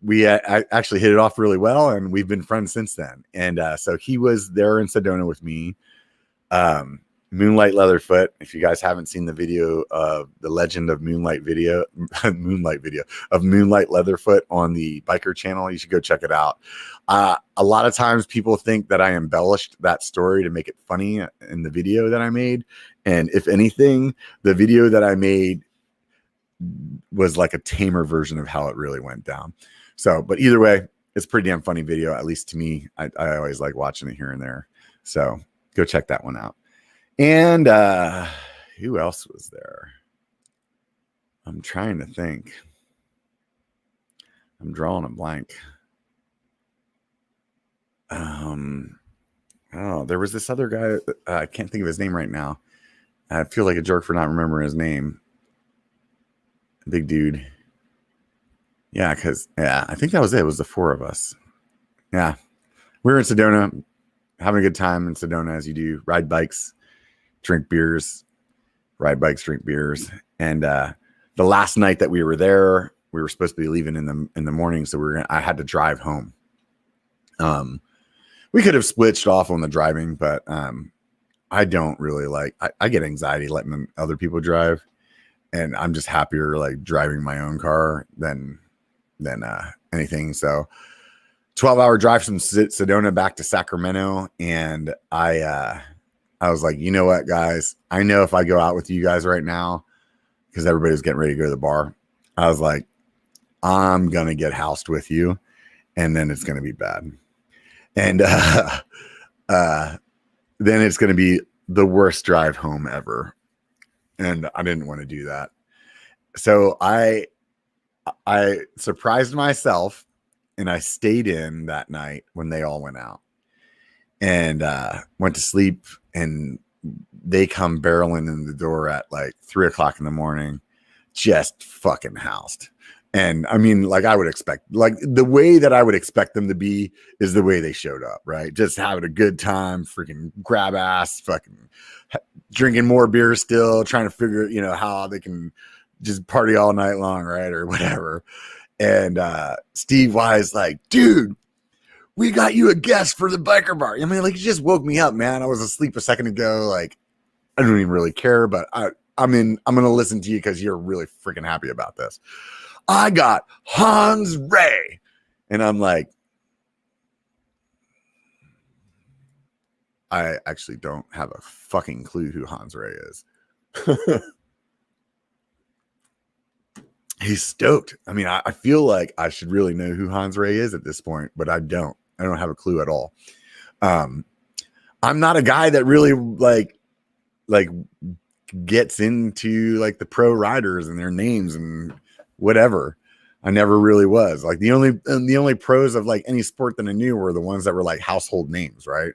we actually hit it off really well. And we've been friends since then. And so he was there in Sedona with me. Moonlight Leatherfoot. If you guys haven't seen the video of the legend of Moonlight Leatherfoot on the Biker channel, you should go check it out. A lot of times people think that I embellished that story to make it funny in the video that I made. And if anything, the video that I made was like a tamer version of how it really went down. So, but either way, it's a pretty damn funny video, at least to me. I always like watching it here and there. So go check that one out. And who else was there? I'm trying to think. I'm drawing a blank. Oh, there was this other guy. I can't think of his name right now. I feel like a jerk for not remembering his name. Big dude. Yeah, I think that was it. It was the four of us. Yeah. We were in Sedona, having a good time in Sedona, as you do. Ride bikes, drink beers, ride bikes, drink beers. And the last night that we were there, we were supposed to be leaving in the morning, so I had to drive home. We could have switched off on the driving, but I don't really like. I get anxiety letting other people drive, and I'm just happier like driving my own car than anything. So 12-hour drive from Sedona back to Sacramento, and I was like, you know what, guys? I know if I go out with you guys right now, because everybody's getting ready to go to the bar, I was like, I'm going to get housed with you, and then it's going to be bad. And then it's going to be the worst drive home ever. And I didn't want to do that. So I surprised myself, and I stayed in that night when they all went out, and went to sleep. And they come barreling in the door at like 3:00 in the morning, just fucking housed. And I mean, like I would expect, like the way that I would expect them to be is the way they showed up, right? Just having a good time, freaking grab ass, fucking drinking more beer still, trying to figure, how they can just party all night long, right? Or whatever. And Steve Y's like, dude, we got you a guest for the biker bar. I mean, like, you just woke me up, man. I was asleep a second ago. Like, I don't even really care, but I'm going to listen to you because you're really freaking happy about this. I got Hans Ray. And I'm like, I actually don't have a fucking clue who Hans Ray is. He's stoked. I mean, I feel like I should really know who Hans Ray is at this point, but I don't have a clue at all. I'm not a guy that really like gets into like the pro riders and their names and whatever. I never really was. Like the only pros of like any sport that I knew were the ones that were like household names, right?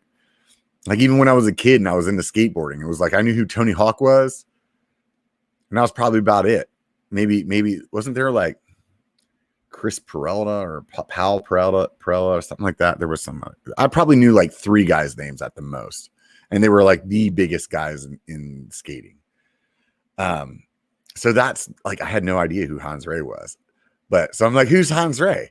Like even when I was a kid and I was into skateboarding, it was like I knew who Tony Hawk was, and that was probably about it. Maybe wasn't there like Chris Peralta or Pal Peralta or something like that? There was some. I probably knew like 3 guys' names at the most, and they were like the biggest guys in skating. So that's like I had no idea who Hans Ray was, but so I'm like, who's Hans Ray?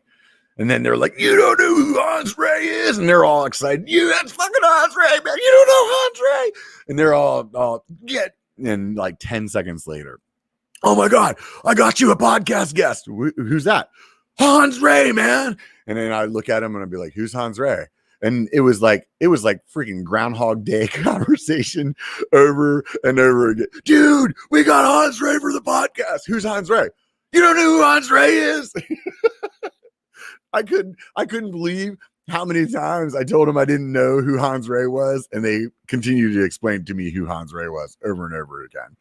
And then they're like, you don't know who Hans Ray is, and they're all excited. That's fucking Hans Ray, man. You don't know Hans Ray, and they're all get. And like 10 seconds later, oh my God, I got you a podcast guest. Who's that? Hans Ray, man. And then I look at him and I'd be like, who's Hans Ray? And it was like freaking Groundhog Day conversation over and over again. Dude, we got Hans Ray for the podcast. Who's Hans Ray? You don't know who Hans Ray is? I couldn't believe how many times I told him I didn't know who Hans Ray was, and they continued to explain to me who Hans Ray was over and over again.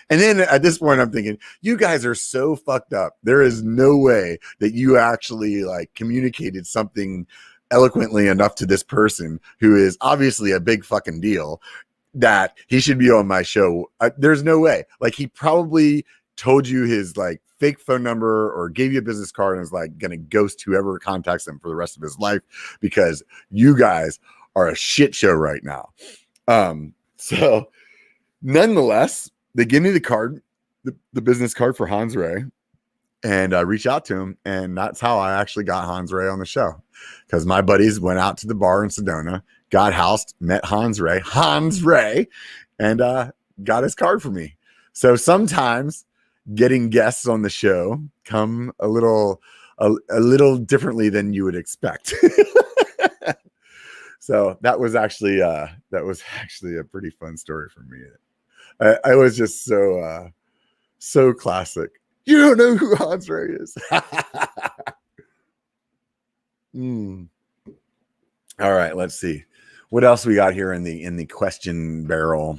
And then at this point, I'm thinking, you guys are so fucked up. There is no way that you actually like communicated something eloquently enough to this person who is obviously a big fucking deal that he should be on my show. There's no way. Like he probably told you his like fake phone number or gave you a business card and is like going to ghost whoever contacts him for the rest of his life because you guys are a shit show right now. So nonetheless, they give me the card, the business card for Hans Ray, and I reach out to him. And that's how I actually got Hans Ray on the show, because my buddies went out to the bar in Sedona, got housed, met Hans Ray, and got his card for me. So sometimes getting guests on the show come a little differently than you would expect. So that was actually a pretty fun story for me. I was just so classic. You don't know who Hans Ray is. All right, let's see what else we got here in the question barrel.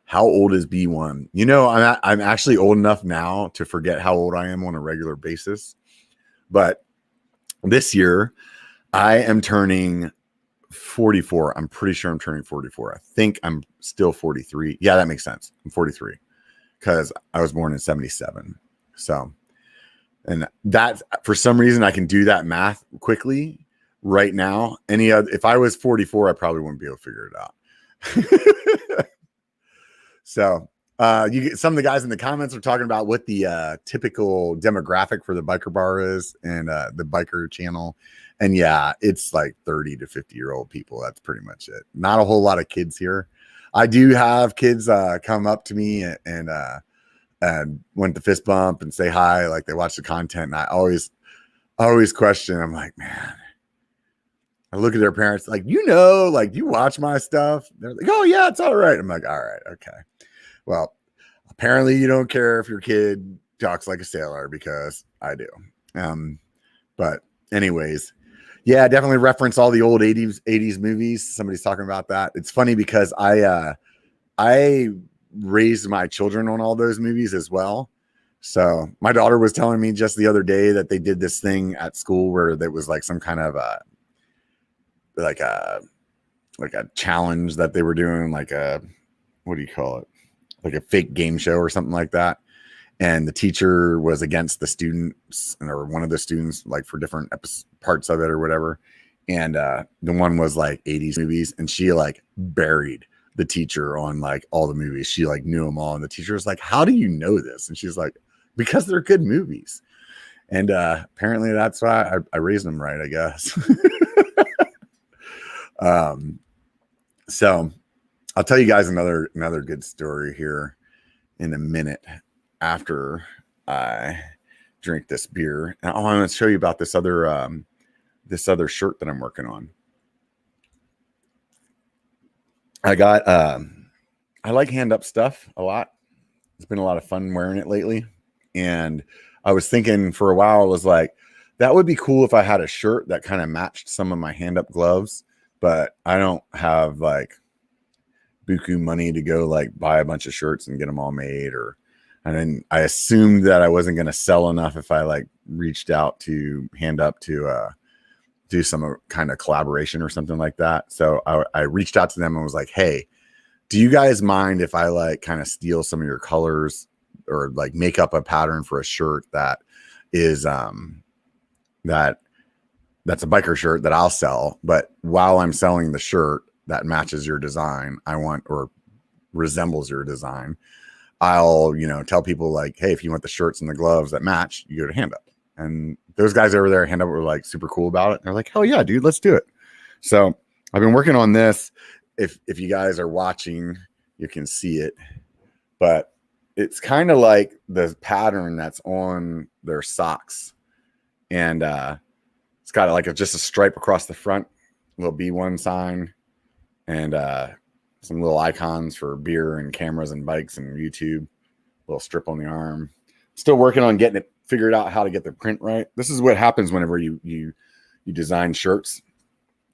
How old is B1? You know, I'm actually old enough now to forget how old I am on a regular basis. But this year, I am turning 44. I'm pretty sure I'm turning 44. I think I'm still 43. Yeah, that makes sense. I'm 43 because I was born in 77. So, and that for some reason I can do that math quickly right now. If I was 44, I probably wouldn't be able to figure it out. So some of the guys in the comments are talking about what the typical demographic for the biker bar is and the biker channel. And yeah, it's like 30 to 50-year-old people. That's pretty much it. Not a whole lot of kids here. I do have kids come up to me and want to fist bump and say hi, like they watch the content. And I always question. I'm like, man, I look at their parents like, like you watch my stuff. They're like, oh yeah, it's all right. I'm like, all right, okay. Well, apparently you don't care if your kid talks like a sailor, because I do. But anyways, yeah, definitely reference all the old 80s movies. Somebody's talking about that. It's funny because I raised my children on all those movies as well. So my daughter was telling me just the other day that they did this thing at school where there was like some kind of like a challenge that they were doing, like what do you call it? Like a fake game show or something like that. And the teacher was against the students, or one of the students, like for different parts of it or whatever. And the one was like 80s movies, and she like buried the teacher on like all the movies. She like knew them all. And the teacher was like, how do you know this? And she's like, because they're good movies. And apparently that's why I raised them right, I guess. So I'll tell you guys another good story here in a minute after I drink this beer. And I want to show you about this other shirt that I'm working on. I got I like hand up stuff a lot. It's been a lot of fun wearing it lately. And I was thinking for a while, I was like, that would be cool if I had a shirt that kind of matched some of my hand up gloves, but I don't have like buku money to go like buy a bunch of shirts and get them all made. And then I assumed that I wasn't going to sell enough if I like reached out to hand up to do some kind of collaboration or something like that. So I reached out to them and was like, hey, do you guys mind if I like kind of steal some of your colors or like make up a pattern for a shirt that is that's a biker shirt that I'll sell, but while I'm selling the shirt that matches your design, I want or resembles your design, I'll tell people like, hey, if you want the shirts and the gloves that match, you go to Hand Up. And those guys over there at Hand Up were like super cool about it. They're like, hell yeah, dude, let's do it. So I've been working on this. If you guys are watching, you can see it, but it's kind of like the pattern that's on their socks. And it's got like just a stripe across the front, little B1 sign, and some little icons for beer and cameras and bikes and YouTube, little strip on the arm. Still working on getting it figured out how to get the print right. This is what happens whenever you design shirts.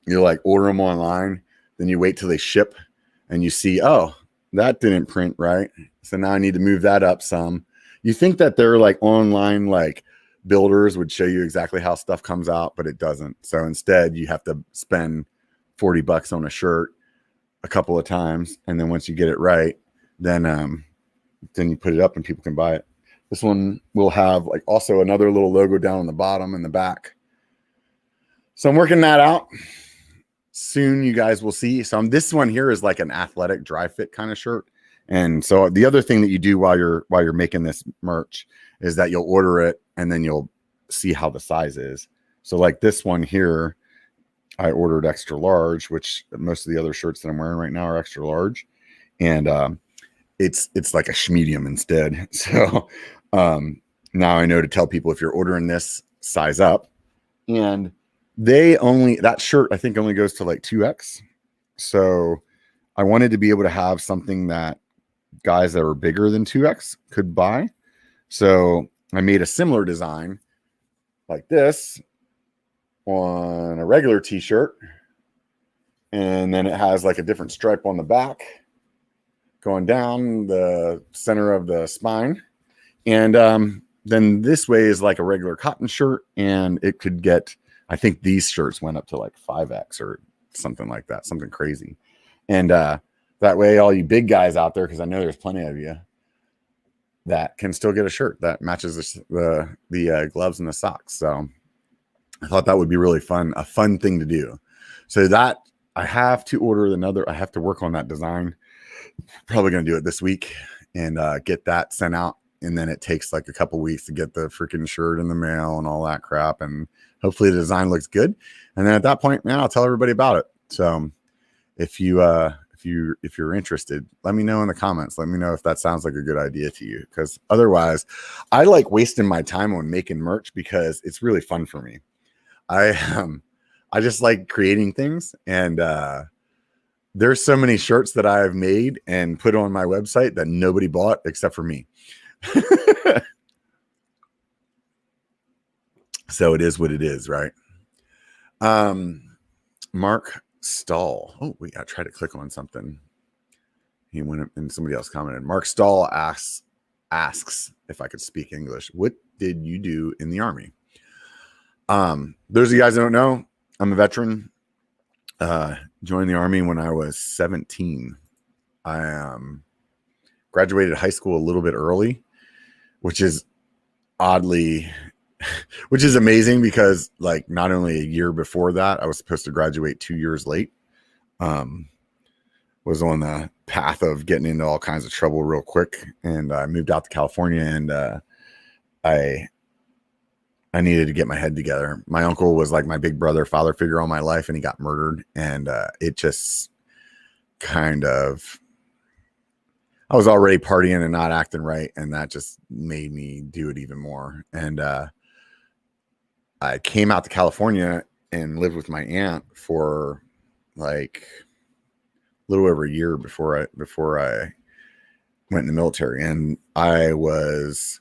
You like order them online, then you wait till they ship and you see, oh, that didn't print right. So now I need to move that up some. You think that they're like online, like builders would show you exactly how stuff comes out, but it doesn't. So instead you have to spend $40 on a shirt a couple of times. And then once you get it right, then you put it up and people can buy it. This one will have like also another little logo down on the bottom and the back. So I'm working that out. Soon you guys will see. So this one here is like an athletic dry fit kind of shirt. And so the other thing that you do while you're making this merch is that you'll order it and then you'll see how the size is. So like this one here, I ordered extra large, which most of the other shirts that I'm wearing right now are extra large. And it's like a medium instead. So now I know to tell people if you're ordering this, size up. And that shirt I think only goes to like 2X. So I wanted to be able to have something that guys that are bigger than 2X could buy. So I made a similar design like this on a regular t-shirt. And then it has like a different stripe on the back going down the center of the spine. And then this way is like a regular cotton shirt, and it could get, I think these shirts went up to like 5X or something like that, something crazy. And that way, all you big guys out there, because I know there's plenty of you that can still get a shirt that matches the gloves and the socks. So I thought that would be really fun, a fun thing to do. So that I have to order I have to work on that design. Probably going to do it this week and get that sent out. And then it takes like a couple weeks to get the freaking shirt in the mail and all that crap. And hopefully the design looks good. And then at that point, man, I'll tell everybody about it. So if you're interested, let me know in the comments. Let me know if that sounds like a good idea to you. Because otherwise, I like wasting my time on making merch because it's really fun for me. I just like creating things, and there's so many shirts that I've made and put on my website that nobody bought except for me. So it is what it is, right? Mark Stahl. Oh, wait, I tried to click on something. He went and somebody else commented. Mark Stahl asks if I could speak English. What did you do in the Army? Those of you guys that don't know, I'm a veteran. Joined the Army when I was 17. I graduated high school a little bit early, which is amazing because like not only a year before that, I was supposed to graduate 2 years late. was on the path of getting into all kinds of trouble real quick, and I moved out to California, and I needed to get my head together. My uncle was like my big brother, father figure all my life, and he got murdered, and it just kind of, I was already partying and not acting right, and that just made me do it even more. And I came out to California and lived with my aunt for like a little over a year before I went in the military. And I was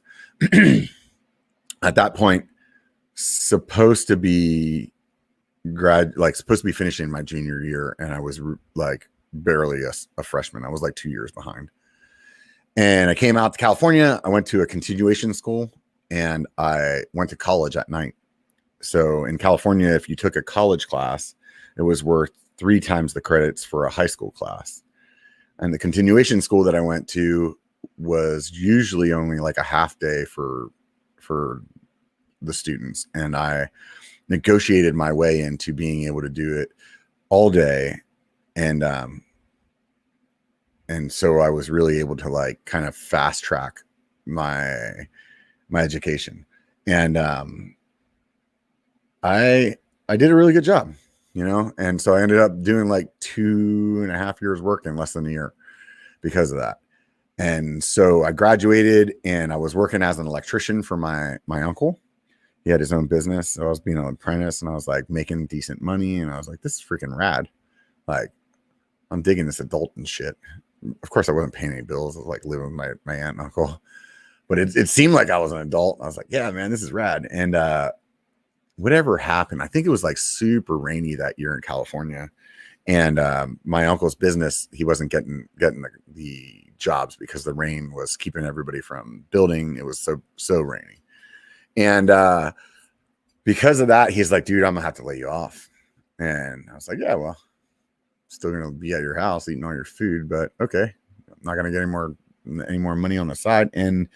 at that point supposed to be supposed to be finishing my junior year, and I was like barely a freshman. I was like 2 years behind. And I came out to California. I went to a continuation school, and I went to college at night. So in California, if you took a college class, it was worth 3 times the credits for a high school class. And the continuation school that I went to was usually only like a half day for the students. And I negotiated my way into being able to do it all day. And so I was really able to like kind of fast track my education. And I did a really good job, you know? And so I ended up doing like 2.5 years work in less than a year because of that. And so I graduated, and I was working as an electrician for my uncle. He had his own business. So I was being an apprentice, and I was like making decent money. And I was like, this is freaking rad. Like, I'm digging this adult and shit. Of course, I wasn't paying any bills. I was like living with my aunt and uncle, but it seemed like I was an adult. I was like, yeah, man, this is rad. And whatever happened, I think it was like super rainy that year in California. And my uncle's business, he wasn't getting the jobs because the rain was keeping everybody from building. It was so rainy. And because of that, he's like, dude, I'm gonna have to lay you off. And I was like, yeah, well, still gonna be at your house eating all your food, but okay, I'm not gonna get any more money on the side. And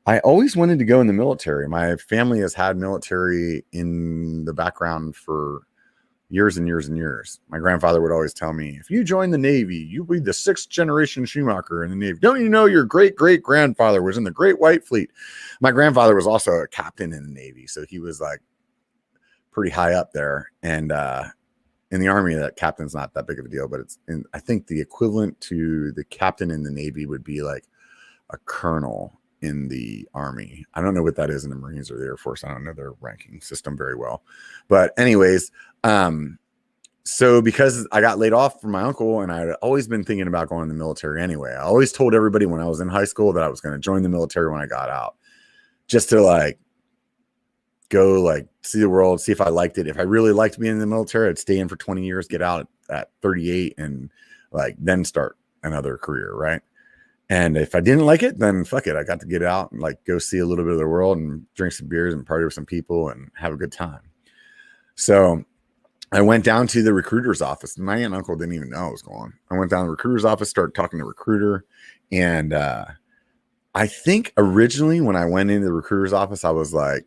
I always wanted to go in the military. My family has had military in the background for years and years and years. My grandfather would always tell me, if you join the Navy, you'll be the 6th generation Schumacher in the Navy. Don't you know your great-great-grandfather was in the Great White Fleet? My grandfather was also a captain in the Navy, so he was like pretty high up there. And in the Army, that captain's not that big of a deal, but I think the equivalent to the captain in the Navy would be like a colonel in the Army. I don't know what that is in the Marines or the Air Force. I don't know their ranking system very well. But anyways, so because I got laid off from my uncle, and I had always been thinking about going in the military anyway, I always told everybody when I was in high school that I was going to join the military when I got out, just to like go like see the world, see if I liked it. If I really liked being in the military, I'd stay in for 20 years, get out at 38, and like then start another career, right? And if I didn't like it, then fuck it. I got to get out and like go see a little bit of the world and drink some beers and party with some people and have a good time. So I went down to the recruiter's office. My aunt and uncle didn't even know I was going. I went down to the recruiter's office, started talking to the recruiter. And I think originally when I went into the recruiter's office, I was like,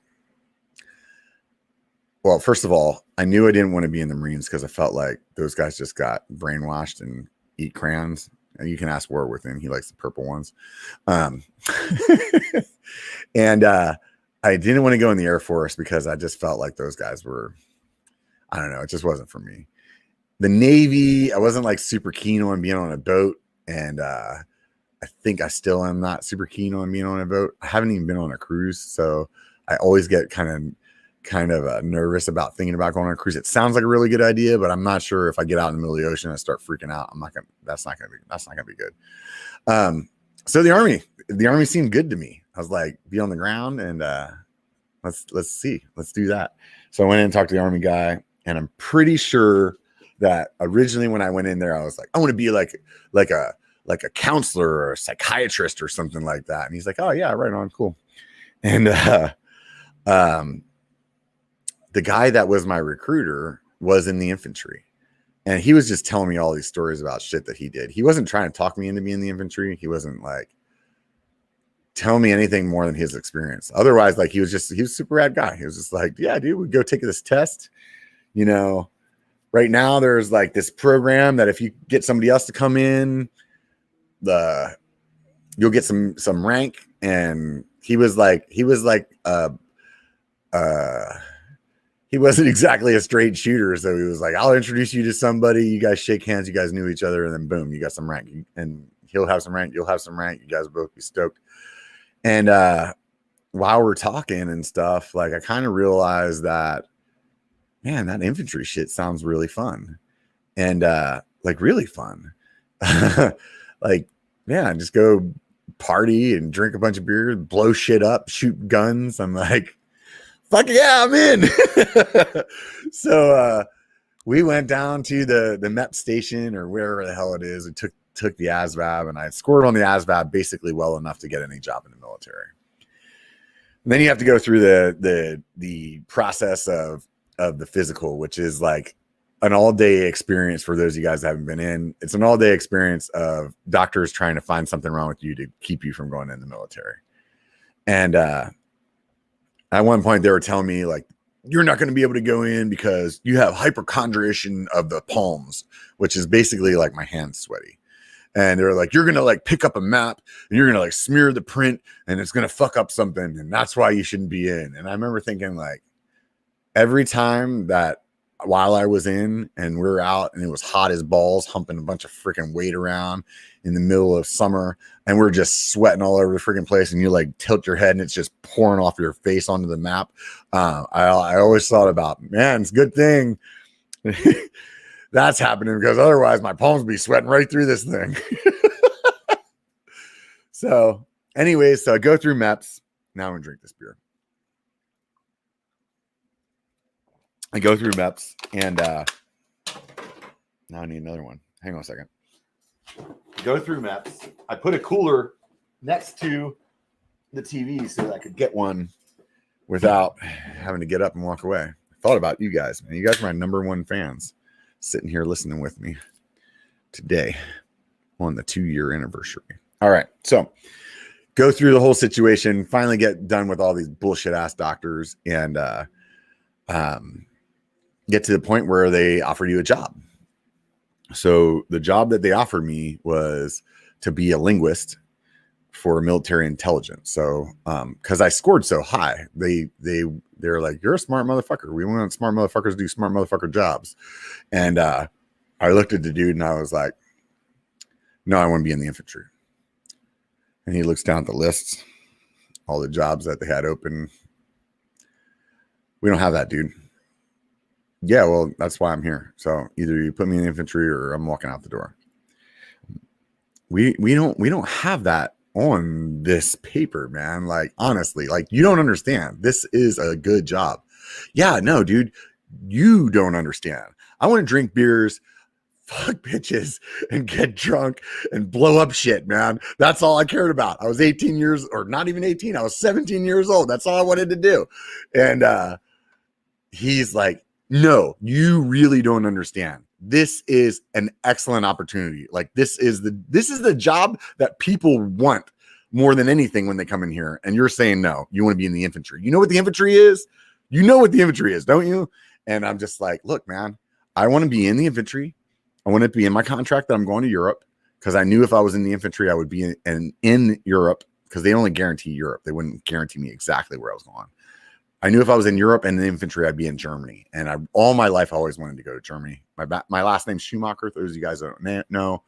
well, first of all, I knew I didn't want to be in the Marines because I felt like those guys just got brainwashed and eat crayons. And you can ask Warworth, he likes the purple ones. And I didn't want to go in the Air Force because I just felt like those guys were, I don't know, it just wasn't for me. The Navy, I wasn't like super keen on being on a boat. And I think I still am not super keen on being on a boat. I haven't even been on a cruise. So I always get kind of nervous about thinking about going on a cruise. It sounds like a really good idea, but I'm not sure if I get out in the middle of the ocean and start freaking out. That's not gonna be good. So the army seemed good to me. I was like, be on the ground and let's do that. So I went in and talked to the Army guy, and I'm pretty sure that originally when I went in there, I was like, I want to be like a counselor or a psychiatrist or something like that. And he's like, oh yeah, right on, cool. And the guy that was my recruiter was in the infantry, and he was just telling me all these stories about shit that he did. He wasn't trying to talk me into being in the infantry. He wasn't like telling me anything more than his experience. Otherwise, like he was a super rad guy. He was just like, yeah, dude, we go take this test, you know, right now there's like this program that if you get somebody else to come in, you'll get some rank. And he wasn't exactly a straight shooter. So he was like, I'll introduce you to somebody. You guys shake hands. You guys knew each other. And then boom, you got some rank. And he'll have some rank. You'll have some rank. You guys will both be stoked. And while we're talking and stuff, like I kind of realized that, man, that infantry shit sounds really fun. And like really fun. Like, yeah, just go party and drink a bunch of beer, blow shit up, shoot guns. I'm like, fuck yeah, I'm in. So we went down to the MEP station or wherever the hell it is. We took the ASVAB, and I scored on the ASVAB basically well enough to get any job in the military. And then you have to go through the process of the physical, which is like an all-day experience for those of you guys that haven't been in. It's an all-day experience of doctors trying to find something wrong with you to keep you from going in the military. And at one point they were telling me like, you're not going to be able to go in because you have hypochondriation of the palms, which is basically like my hands sweaty. And they're like, you're going to like pick up a map and you're going to like smear the print and it's going to fuck up something. And that's why you shouldn't be in. And I remember thinking like every time that while I was in and we were out and it was hot as balls, humping a bunch of freaking weight around in the middle of summer, and we're just sweating all over the freaking place, and you like tilt your head and it's just pouring off your face onto the map. I always thought about, man, it's a good thing that's happening, because otherwise my palms would be sweating right through this thing. So anyways, so I go through MEPS. Now I'm gonna drink this beer. I go through MEPS, and now I need another one. Hang on a second. Go through MEPS. I put a cooler next to the TV so that I could get one without having to get up and walk away. I thought about you guys, man. You guys are my number one fans, sitting here listening with me today on the 2-year anniversary. All right, so go through the whole situation, finally get done with all these bullshit ass doctors, and get to the point where they offer you a job. So the job that they offered me was to be a linguist for military intelligence. So because I scored so high, they're like, you're a smart motherfucker. We want smart motherfuckers to do smart motherfucker jobs. And I looked at the dude and I was like, no, I want to be in the infantry. And he looks down at the lists, all the jobs that they had open. We don't have that, dude. Yeah, well, that's why I'm here. So either you put me in the infantry or I'm walking out the door. We don't have that on this paper, man. Like, honestly, like, you don't understand. This is a good job. Yeah, no, dude, you don't understand. I want to drink beers, fuck bitches, and get drunk and blow up shit, man. That's all I cared about. I was 18 years, or not even 18. I was 17 years old. That's all I wanted to do. And he's like, no, you really don't understand. This is an excellent opportunity. Like, this is the job that people want more than anything when they come in here. And you're saying, no, you want to be in the infantry. You know what the infantry is? You know what the infantry is, don't you? And I'm just like, look, man, I want to be in the infantry. I want to be in my contract that I'm going to Europe, because I knew if I was in the infantry, I would be in Europe, because they only guarantee Europe. They wouldn't guarantee me exactly where I was going. I knew if I was in Europe and in the infantry, I'd be in Germany. And all my life, I always wanted to go to Germany. My last name's Schumacher. Those of you guys don't know,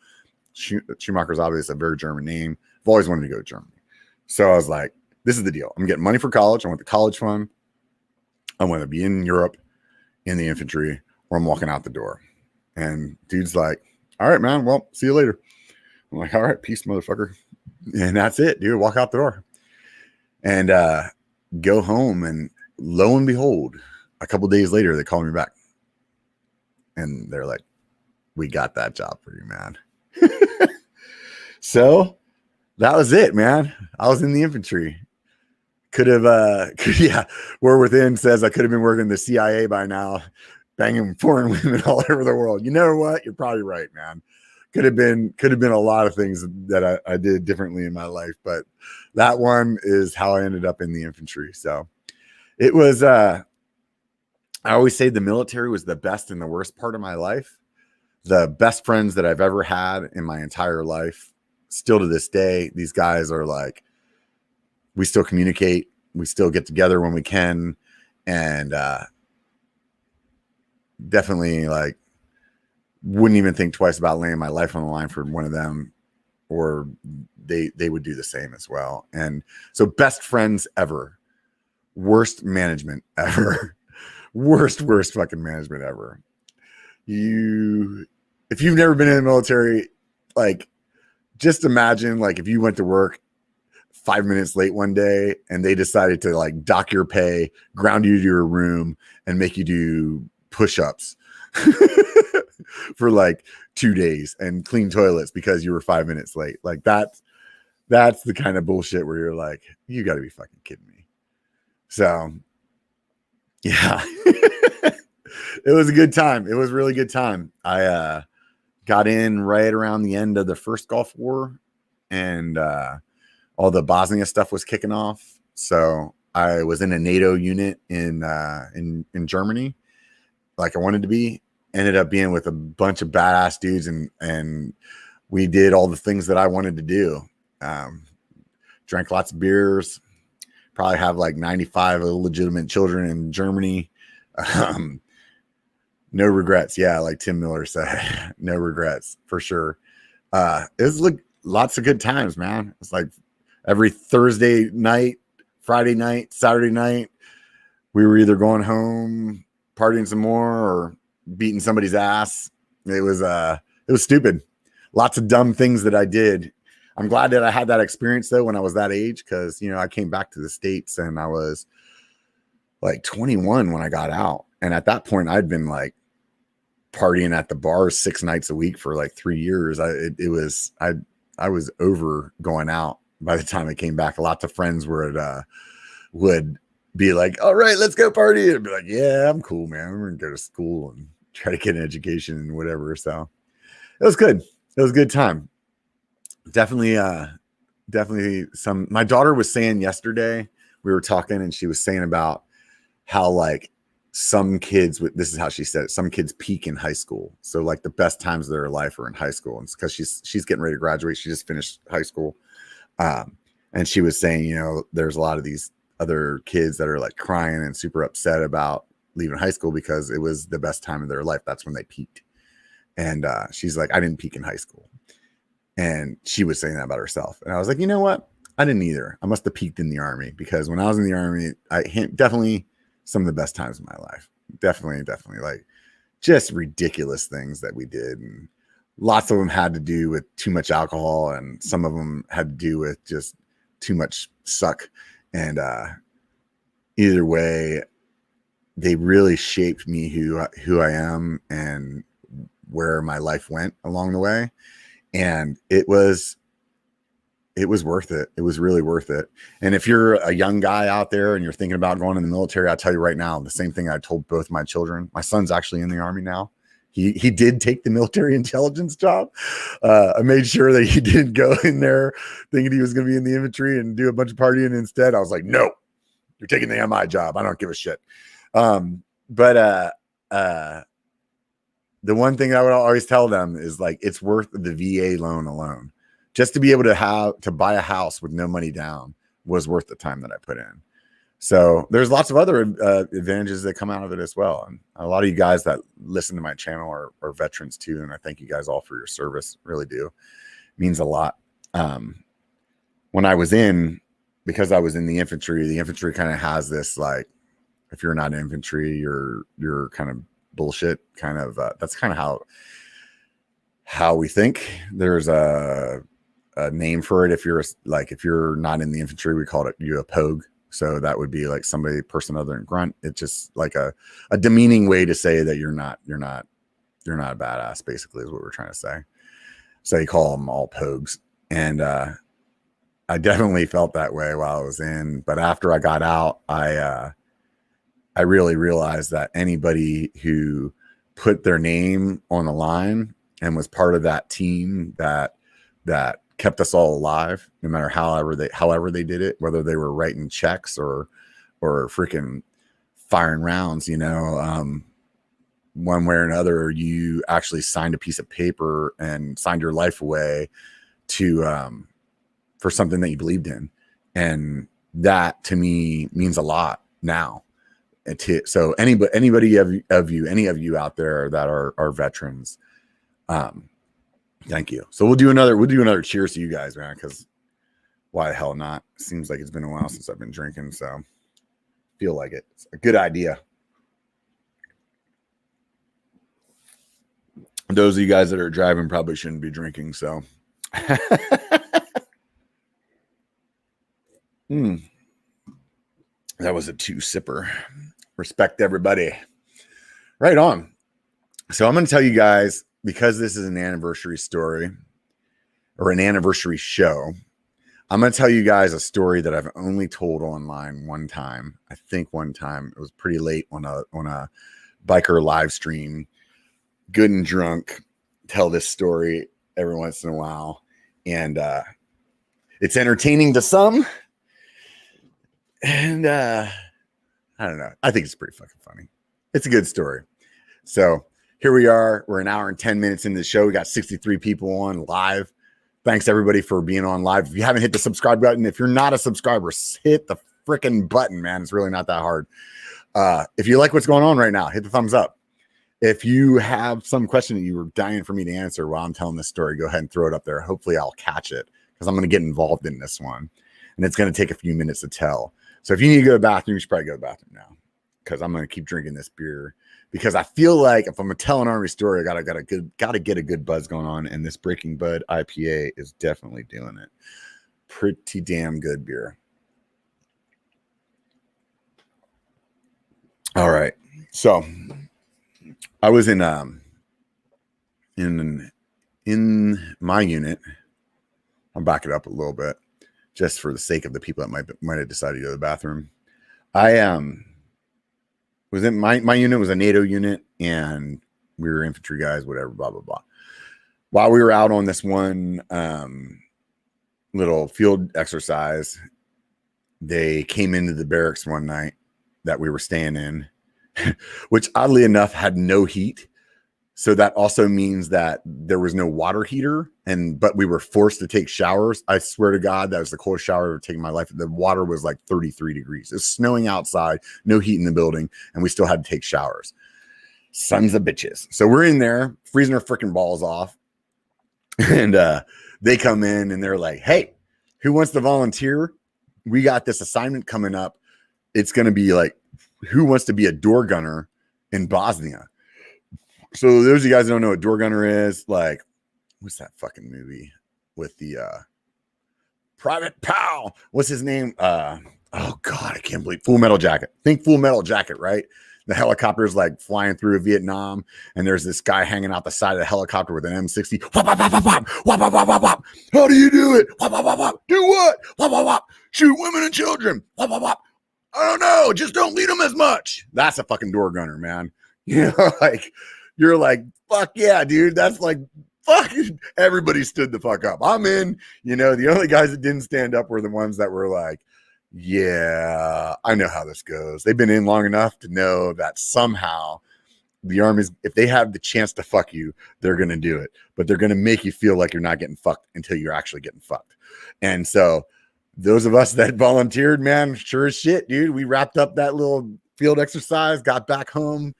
Schumacher's obviously a very German name. I've always wanted to go to Germany. So I was like, this is the deal. I'm getting money for college. I want the college fund. I want to be in Europe in the infantry, or I'm walking out the door. And dude's like, all right, man, well, see you later. I'm like, all right, peace, motherfucker. And that's it, dude. Walk out the door and go home. And lo and behold, a couple days later, they call me back. And they're like, we got that job for you, man. So that was it, man. I was in the infantry. Could have, yeah, Word Within says I could have been working the CIA by now, banging foreign women all over the world. You know what? You're probably right, man. Could have been a lot of things that I did differently in my life, but that one is how I ended up in the infantry. So it was I always say the military was the best and the worst part of my life. The best friends that I've ever had in my entire life, still to this day, these guys are like, we still communicate, we still get together when we can, and definitely like wouldn't even think twice about laying my life on the line for one of them, or they would do the same as well. And so best friends ever, worst management ever. worst fucking management ever. If you've never been in the military, like just imagine like if you went to work 5 minutes late one day and they decided to like dock your pay, ground you to your room, and make you do push-ups for like 2 days and clean toilets because you were 5 minutes late. Like that's the kind of bullshit where you're like, you got to be fucking kidding me. So yeah, it was a good time. It was a really good time. I got in right around the end of the first Gulf War, and all the Bosnia stuff was kicking off. So I was in a NATO unit in Germany, like I wanted to be. Ended up being with a bunch of badass dudes, and we did all the things that I wanted to do. Drank lots of beers, probably have like 95 illegitimate children in Germany. No regrets. Yeah, like Tim Miller said, no regrets for sure. It was like lots of good times, man. It's like every Thursday night, Friday night, Saturday night, we were either going home, partying some more, or beating somebody's ass. It was stupid. Lots of dumb things that I did. I'm glad that I had that experience though when I was that age, because I came back to the States and I was like 21 when I got out, and at that point I'd been like partying at the bar 6 nights a week for like 3 years. I was over going out by the time I came back. Lots of friends would be like, all right, let's go party. And I'd be like, yeah, I'm cool, man. I'm going to go to school and try to get an education and whatever. So it was good. It was a good time. Definitely my daughter was saying yesterday, we were talking, and she was saying about how like some kids, this is how she said it, some kids peak in high school. So like the best times of their life are in high school. And it's because she's getting ready to graduate. She just finished high school. And she was saying, there's a lot of these other kids that are like crying and super upset about leaving high school because it was the best time of their life. That's when they peaked. And she's like, I didn't peak in high school. And she was saying that about herself. And I was like, you know what? I didn't either. I must have peaked in the Army, because when I was in the Army, definitely some of the best times of my life. Definitely like just ridiculous things that we did. And lots of them had to do with too much alcohol, and some of them had to do with just too much suck. And either way, they really shaped me who I am and where my life went along the way. And it was worth it. It was really worth it. And if you're a young guy out there and you're thinking about going in the military, I'll tell you right now, the same thing I told both my children. My son's actually in the Army now. He did take the military intelligence job. I made sure that he didn't go in there thinking he was going to be in the infantry and do a bunch of partying instead. I was like, no, you're taking the MI job. I don't give a shit. But the one thing I would always tell them is like, it's worth the VA loan alone. Just to be able to buy a house with no money down was worth the time that I put in. So there's lots of other advantages that come out of it as well. And a lot of you guys that listen to my channel are veterans too. And I thank you guys all for your service. Really do. It means a lot. When I was because I was in the infantry kind of has this, like, if you're not infantry, you're kind of bullshit kind of, that's kind of how we think. There's a name for it. If you're not in the infantry, we call it a pogue. So that would be like person other than grunt. It's just like a demeaning way to say that you're not a badass, basically, is what we're trying to say. So you call them all pogues. And I definitely felt that way while I was in, but after I got out, I really realized that anybody who put their name on the line and was part of that team that kept us all alive, no matter however they did it, whether they were writing checks or freaking firing rounds, one way or another, you actually signed a piece of paper and signed your life away to for something that you believed in. And that to me means a lot now. So anybody of you, any of you out there that are veterans, thank you. So we'll do another cheers to you guys, man, because why the hell not? Seems like it's been a while since I've been drinking, so feel like it's a good idea. Those of you guys that are driving probably shouldn't be drinking, so that was a 2-sipper. Respect everybody. Right on. So I'm going to tell you guys, because this is an anniversary story or an anniversary show, I'm going to tell you guys a story that I've only told online one time. I think one time. It was pretty late on a biker live stream. Good and drunk. Tell this story every once in a while. And it's entertaining to some. And I don't know. I think it's pretty fucking funny. It's a good story. So here we are. We're an hour and 10 minutes into the show. We got 63 people on live. Thanks everybody for being on live. If you haven't hit the subscribe button, if you're not a subscriber, hit the freaking button, man. It's really not that hard. If you like what's going on right now, hit the thumbs up. If you have some question that you were dying for me to answer while I'm telling this story, go ahead and throw it up there. Hopefully I'll catch it because I'm going to get involved in this one. And it's going to take a few minutes to tell. So if you need to go to the bathroom, you should probably go to the bathroom now because I'm going to keep drinking this beer because I feel like if I'm going to tell an army story, I got to get a good buzz going on. And this Breaking Bud IPA is definitely doing it. Pretty damn good beer. All right. So I was in my unit. I'll back it up a little bit just for the sake of the people that might have decided to go to the bathroom. I was in my unit was a NATO unit and we were infantry guys, whatever, blah, blah, blah. While we were out on this one little field exercise, they came into the barracks one night that we were staying in, which oddly enough had no heat. So that also means that there was no water heater, but we were forced to take showers. I swear to God, that was the coldest shower I've ever taken in my life. The water was like 33 degrees. It's snowing outside, no heat in the building, and we still had to take showers. Sons of bitches. So we're in there freezing our freaking balls off. And they come in and they're like, hey, who wants to volunteer? We got this assignment coming up. It's going to be like, who wants to be a door gunner in Bosnia? So those of you guys that don't know what door gunner is, like, what's that fucking movie with the Private Powell? What's his name? Oh God, I can't believe Full Metal Jacket. Think Full Metal Jacket, right? The helicopter's like flying through Vietnam, and there's this guy hanging out the side of the helicopter with an M60. Wop, wop, wop, wop, wop, wop, wop, wop, wop, wop. How do you do it? Wop, wop, wop, wop. Do what? Wop, wop, wop. Shoot women and children. Wop, wop, wop. I don't know. Just don't lead them as much. That's a fucking door gunner, man. You know, like, you're like, fuck yeah, dude. That's like, fuck. Everybody stood the fuck up. I'm in. You know, the only guys that didn't stand up were the ones that were like, yeah, I know how this goes. They've been in long enough to know that somehow the Army's, if they have the chance to fuck you, they're going to do it. But they're going to make you feel like you're not getting fucked until you're actually getting fucked. And so those of us that volunteered, man, sure as shit, dude. We wrapped up that little field exercise, got back home,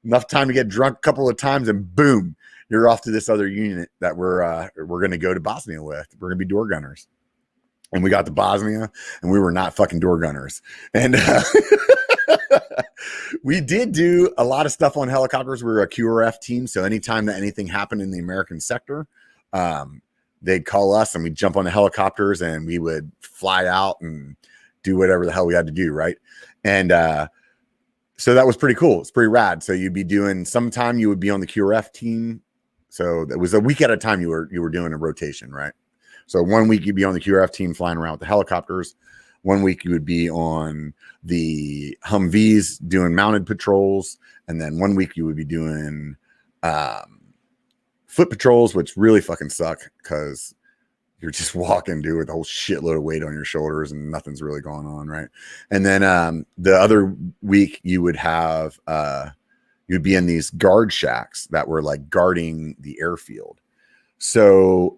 enough time to get drunk a couple of times, and boom, you're off to this other unit that we're going to go to Bosnia with. We're going to be door gunners. And we got to Bosnia, and we were not fucking door gunners. And we did do a lot of stuff on helicopters. We were a QRF team, so anytime that anything happened in the American sector, they'd call us, and we'd jump on the helicopters, and we would fly out and do whatever the hell we had to do, right? And so that was pretty cool. It's pretty rad. So you'd be doing, sometime you would be on the QRF team. So it was a week at a time you were doing a rotation, right? So 1 week you'd be on the QRF team flying around with the helicopters. 1 week you would be on the Humvees doing mounted patrols. And then 1 week you would be doing foot patrols, which really fucking suck because you're just walking, dude, with a whole shitload of weight on your shoulders and nothing's really going on, right? And then the other week you would have you'd be in these guard shacks that were like guarding the airfield. So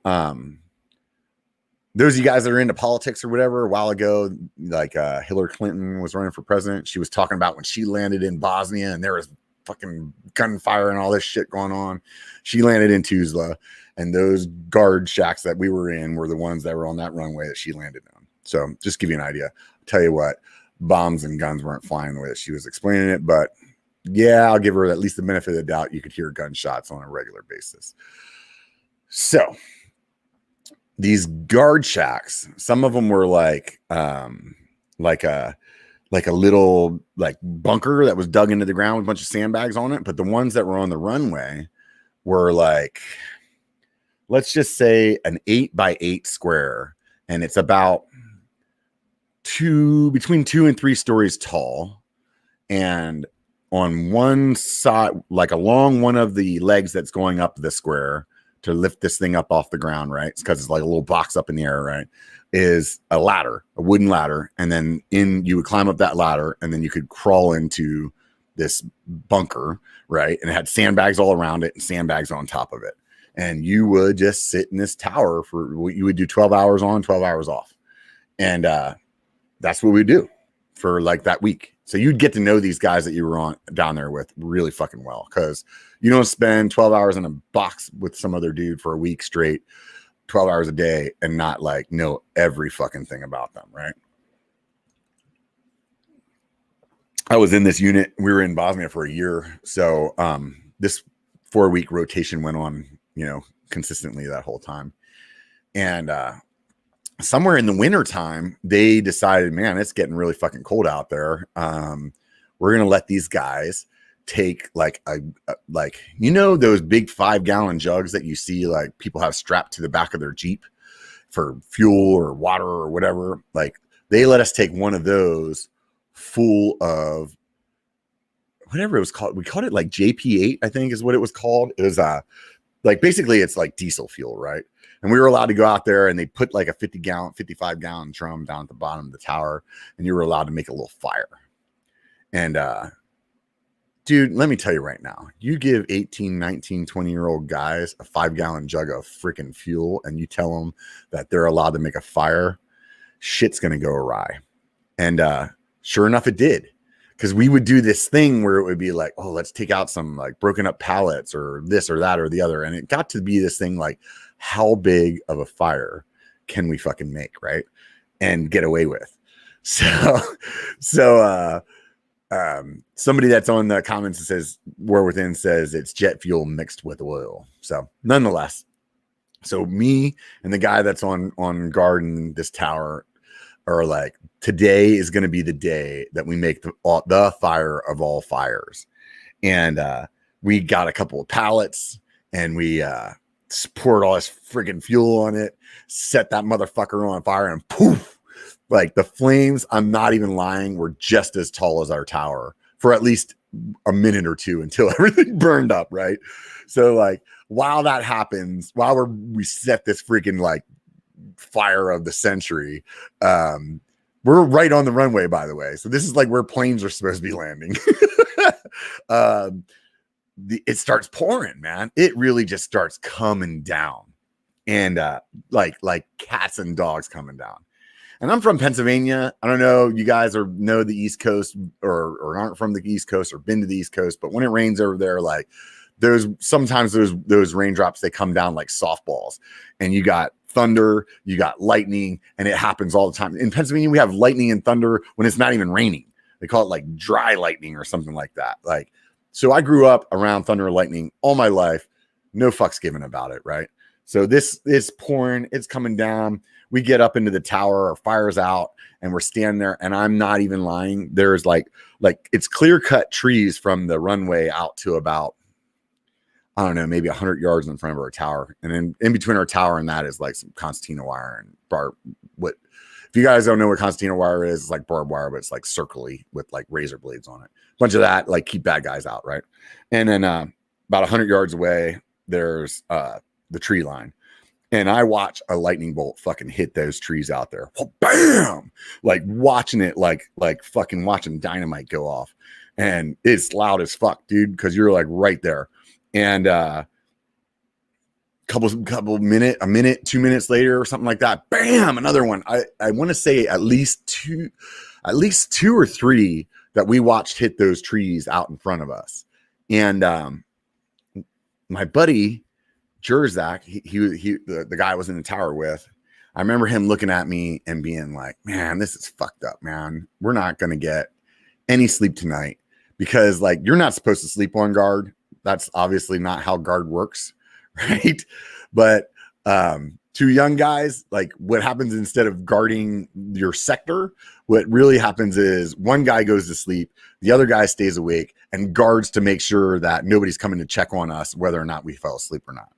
those of you guys that are into politics or whatever, a while ago, like Hillary Clinton was running for president. She was talking about when she landed in Bosnia and there was fucking gunfire and all this shit going on. She landed in Tuzla, and those guard shacks that we were in were the ones that were on that runway that she landed on. So just give you an idea. I'll tell you what, bombs and guns weren't flying the way that she was explaining it, but yeah, I'll give her at least the benefit of the doubt. You could hear gunshots on a regular basis. So these guard shacks, some of them were like a little like bunker that was dug into the ground with a bunch of sandbags on it. But the ones that were on the runway were like, let's just say an 8x8 square. And it's about between 2 and 3 stories tall. And on one side, like along one of the legs that's going up the square to lift this thing up off the ground, right? It's because it's like a little box up in the air, right? Is a ladder, a wooden ladder. And then you would climb up that ladder and then you could crawl into this bunker, right? And it had sandbags all around it and sandbags on top of it. And you would just sit in this tower for what you would do 12 hours on, 12 hours off. And that's what we do for like that week. So you'd get to know these guys that you were on down there with really fucking well, because you don't spend 12 hours in a box with some other dude for a week straight, 12 hours a day, and not like know every fucking thing about them, right? I was in this unit. We were in Bosnia for a year. So this 4-week rotation went on, consistently that whole time. And somewhere in the winter time, they decided, man, it's getting really fucking cold out there. We're going to let these guys take like those big 5-gallon jugs that you see like people have strapped to the back of their Jeep for fuel or water or whatever. Like they let us take one of those full of whatever it was called. We called it like JP8, I think is what it was called. It was like basically it's like diesel fuel, right? And we were allowed to go out there and they put like a 55-gallon drum down at the bottom of the tower, and you were allowed to make a little fire. And dude, let me tell you right now, you give 18, 19, 20-year-old guys a 5-gallon jug of freaking fuel and you tell them that they're allowed to make a fire, shit's going to go awry. And sure enough, it did. Because we would do this thing where it would be like, oh, let's take out some like broken up pallets or this or that or the other. And it got to be this thing like, how big of a fire can we fucking make, right? And get away with. So somebody that's on the comments that says War Within says it's jet fuel mixed with oil. So nonetheless, so me and the guy that's on guard in this tower are like, today is going to be the day that we make the fire of all fires. And we got a couple of pallets and we poured all this friggin' fuel on it, set that motherfucker on fire, and poof, like the flames, I'm not even lying, were just as tall as our tower for at least a minute or two until everything burned up, right? So like while that happens, while we set this freaking like fire of the century, we're right on the runway, by the way. So this is like where planes are supposed to be landing. It starts pouring, man. It really just starts coming down, and like cats and dogs coming down. And I'm from Pennsylvania. I don't know, you guys know the East Coast or aren't from the East Coast or been to the East Coast, but when it rains over there, like sometimes those raindrops, they come down like softballs, and you got thunder, you got lightning, and it happens all the time. In Pennsylvania, we have lightning and thunder when it's not even raining. They call it like dry lightning or something like that. Like, so I grew up around thunder and lightning all my life. No fucks given about it, right? So this is pouring, it's coming down. We get up into the tower, our fire's out, and we're standing there, and I'm not even lying. There's like it's clear-cut trees from the runway out to about, I don't know, maybe 100 yards in front of our tower. And then in between our tower and that is like some concertina wire and if you guys don't know what concertina wire is, it's like barbed wire, but it's like circly with like razor blades on it. A bunch of that, like keep bad guys out, right? And then about 100 yards away, there's the tree line. And I watch a lightning bolt fucking hit those trees out there. Well, bam! Like watching it, like fucking watching dynamite go off. And it's loud as fuck, dude, because you're like right there. And a minute, 2 minutes later or something like that, bam, another one. I want to say at least two or three that we watched hit those trees out in front of us. And my buddy Jerzak, the guy I was in the tower with, I remember him looking at me and being like, man, this is fucked up, man. We're not going to get any sleep tonight because like, you're not supposed to sleep on guard. That's obviously not how guard works. Right. But, two young guys, like what happens instead of guarding your sector, what really happens is one guy goes to sleep, the other guy stays awake and guards to make sure that nobody's coming to check on us, whether or not we fell asleep or not.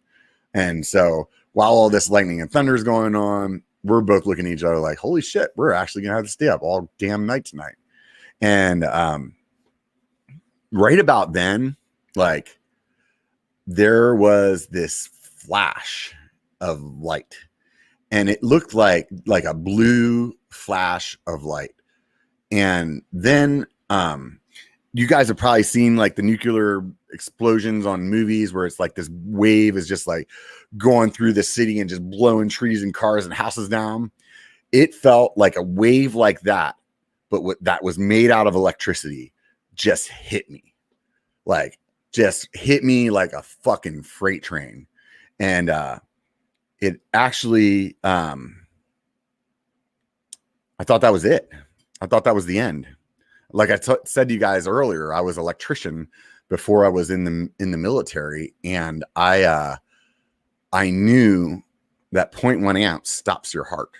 And so while all this lightning and thunder is going on, we're both looking at each other like, holy shit, we're actually going to have to stay up all damn night tonight. And right about then, like there was this flash of light and it looked like a blue flash of light. And then you guys have probably seen like the nuclear explosions on movies where it's like this wave is just like going through the city and just blowing trees and cars and houses down. It felt like a wave like that, but what that was made out of electricity just hit me. Like just hit me like a fucking freight train. And it actually I thought that was it. I thought that was the end. Like I said to you guys earlier, I was an electrician before I was in the military, and I knew that 0.1 amps stops your heart,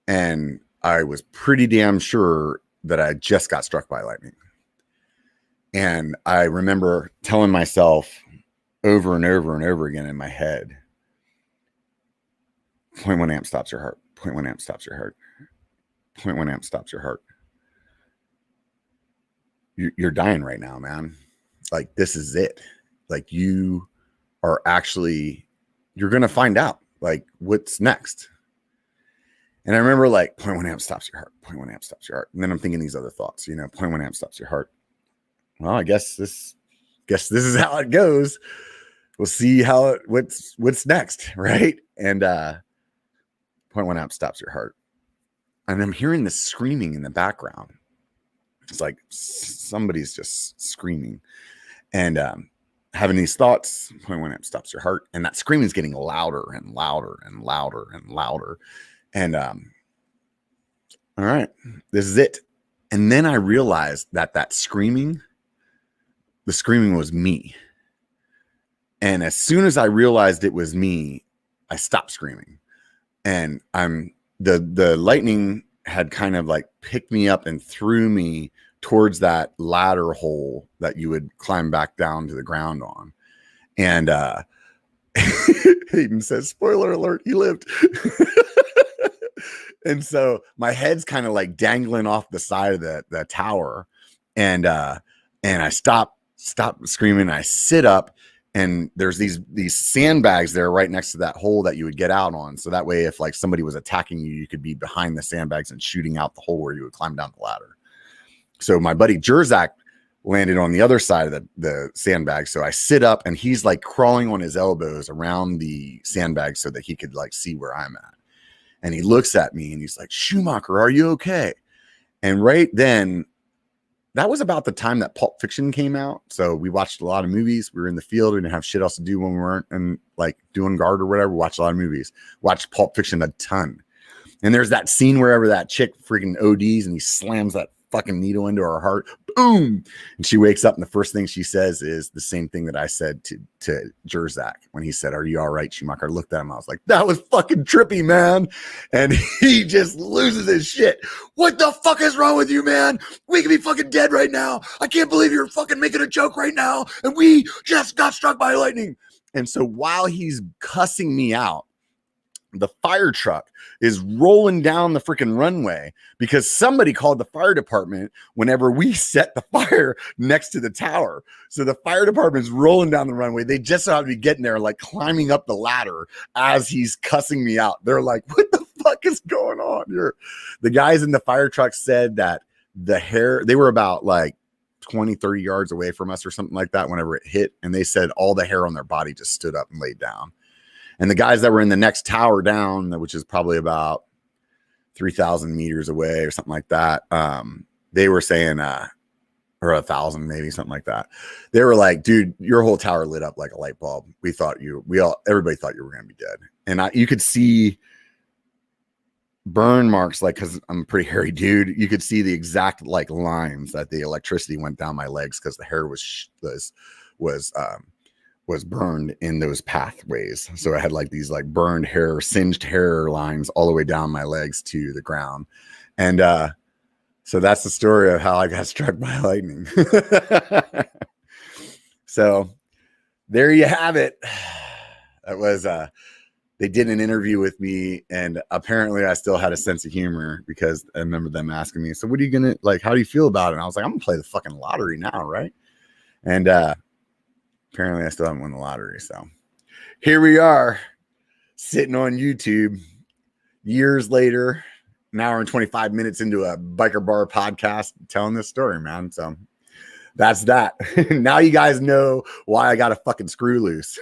and I was pretty damn sure that I just got struck by lightning. And I remember telling myself over and over and over again in my head, 0.1 amp stops your heart. 0.1 amp stops your heart. 0.1 amp stops your heart. You're dying right now, man. Like, this is it. Like, you are actually, you're going to find out, like, what's next. And I remember, like, 0.1 amp stops your heart. 0.1 amp stops your heart. And then I'm thinking these other thoughts, 0.1 amp stops your heart. Well, I guess this is how it goes. We'll see what's next, right? And 0.1 amp stops your heart. And I'm hearing this screaming in the background. It's like somebody's just screaming and having these thoughts. 0.1 amp stops your heart. And that screaming is getting louder and louder and louder and louder. And all right, this is it. And then I realized that the screaming was me. And as soon as I realized it was me, I stopped screaming. And the lightning had kind of like picked me up and threw me towards that ladder hole that you would climb back down to the ground on. And Hayden says, spoiler alert, he lived. And so my head's kind of like dangling off the side of the tower. And I stop screaming. I sit up, and there's these sandbags there right next to that hole that you would get out on. So that way, if like somebody was attacking you, you could be behind the sandbags and shooting out the hole where you would climb down the ladder. So my buddy Jerzak landed on the other side of the sandbag. So I sit up, and he's like crawling on his elbows around the sandbag so that he could like see where I'm at. And he looks at me and he's like, Schumacher, are you okay? And right then, that was about the time that Pulp Fiction came out. So we watched a lot of movies. We were in the field. We didn't have shit else to do when we weren't and like doing guard or whatever. We watched a lot of movies. Watched Pulp Fiction a ton. And there's that scene wherever that chick freaking ODs and he slams that fucking needle into her heart. Boom. And she wakes up, and the first thing she says is the same thing that I said to Jerzak when he said, are you all right, Schumacher? I looked at him. I was like, that was fucking trippy, man. And he just loses his shit. What the fuck is wrong with you, man? We could be fucking dead right now. I can't believe you're fucking making a joke right now. And we just got struck by lightning. And so while he's cussing me out, the fire truck is rolling down the freaking runway because somebody called the fire department whenever we set the fire next to the tower. So the fire department is rolling down the runway. They just so have to be getting there, like climbing up the ladder as he's cussing me out. They're like, what the fuck is going on here? The guys in the fire truck said that the hair, they were about like 20, 30 yards away from us or something like that whenever it hit. And they said all the hair on their body just stood up and laid down. And the guys that were in the next tower down, which is probably about 3,000 meters away or something like that, they were saying, or 1,000 maybe, something like that. They were like, dude, your whole tower lit up like a light bulb. Everybody thought you were going to be dead. And you could see burn marks, like, because I'm a pretty hairy dude, you could see the exact like lines that the electricity went down my legs because the hair was burned in those pathways. So I had like these like burned hair, singed hair lines all the way down my legs to the ground. And so that's the story of how I got struck by lightning. So there you have it. That was they did an interview with me, and apparently I still had a sense of humor because I remember them asking me, so what are you gonna, like, how do you feel about it? And I was like, I'm gonna play the fucking lottery now, right? And apparently I still haven't won the lottery. So here we are sitting on YouTube years later, an hour and 25 minutes into a Biker Bar podcast telling this story, man. So that's that. Now you guys know why I got a fucking screw loose.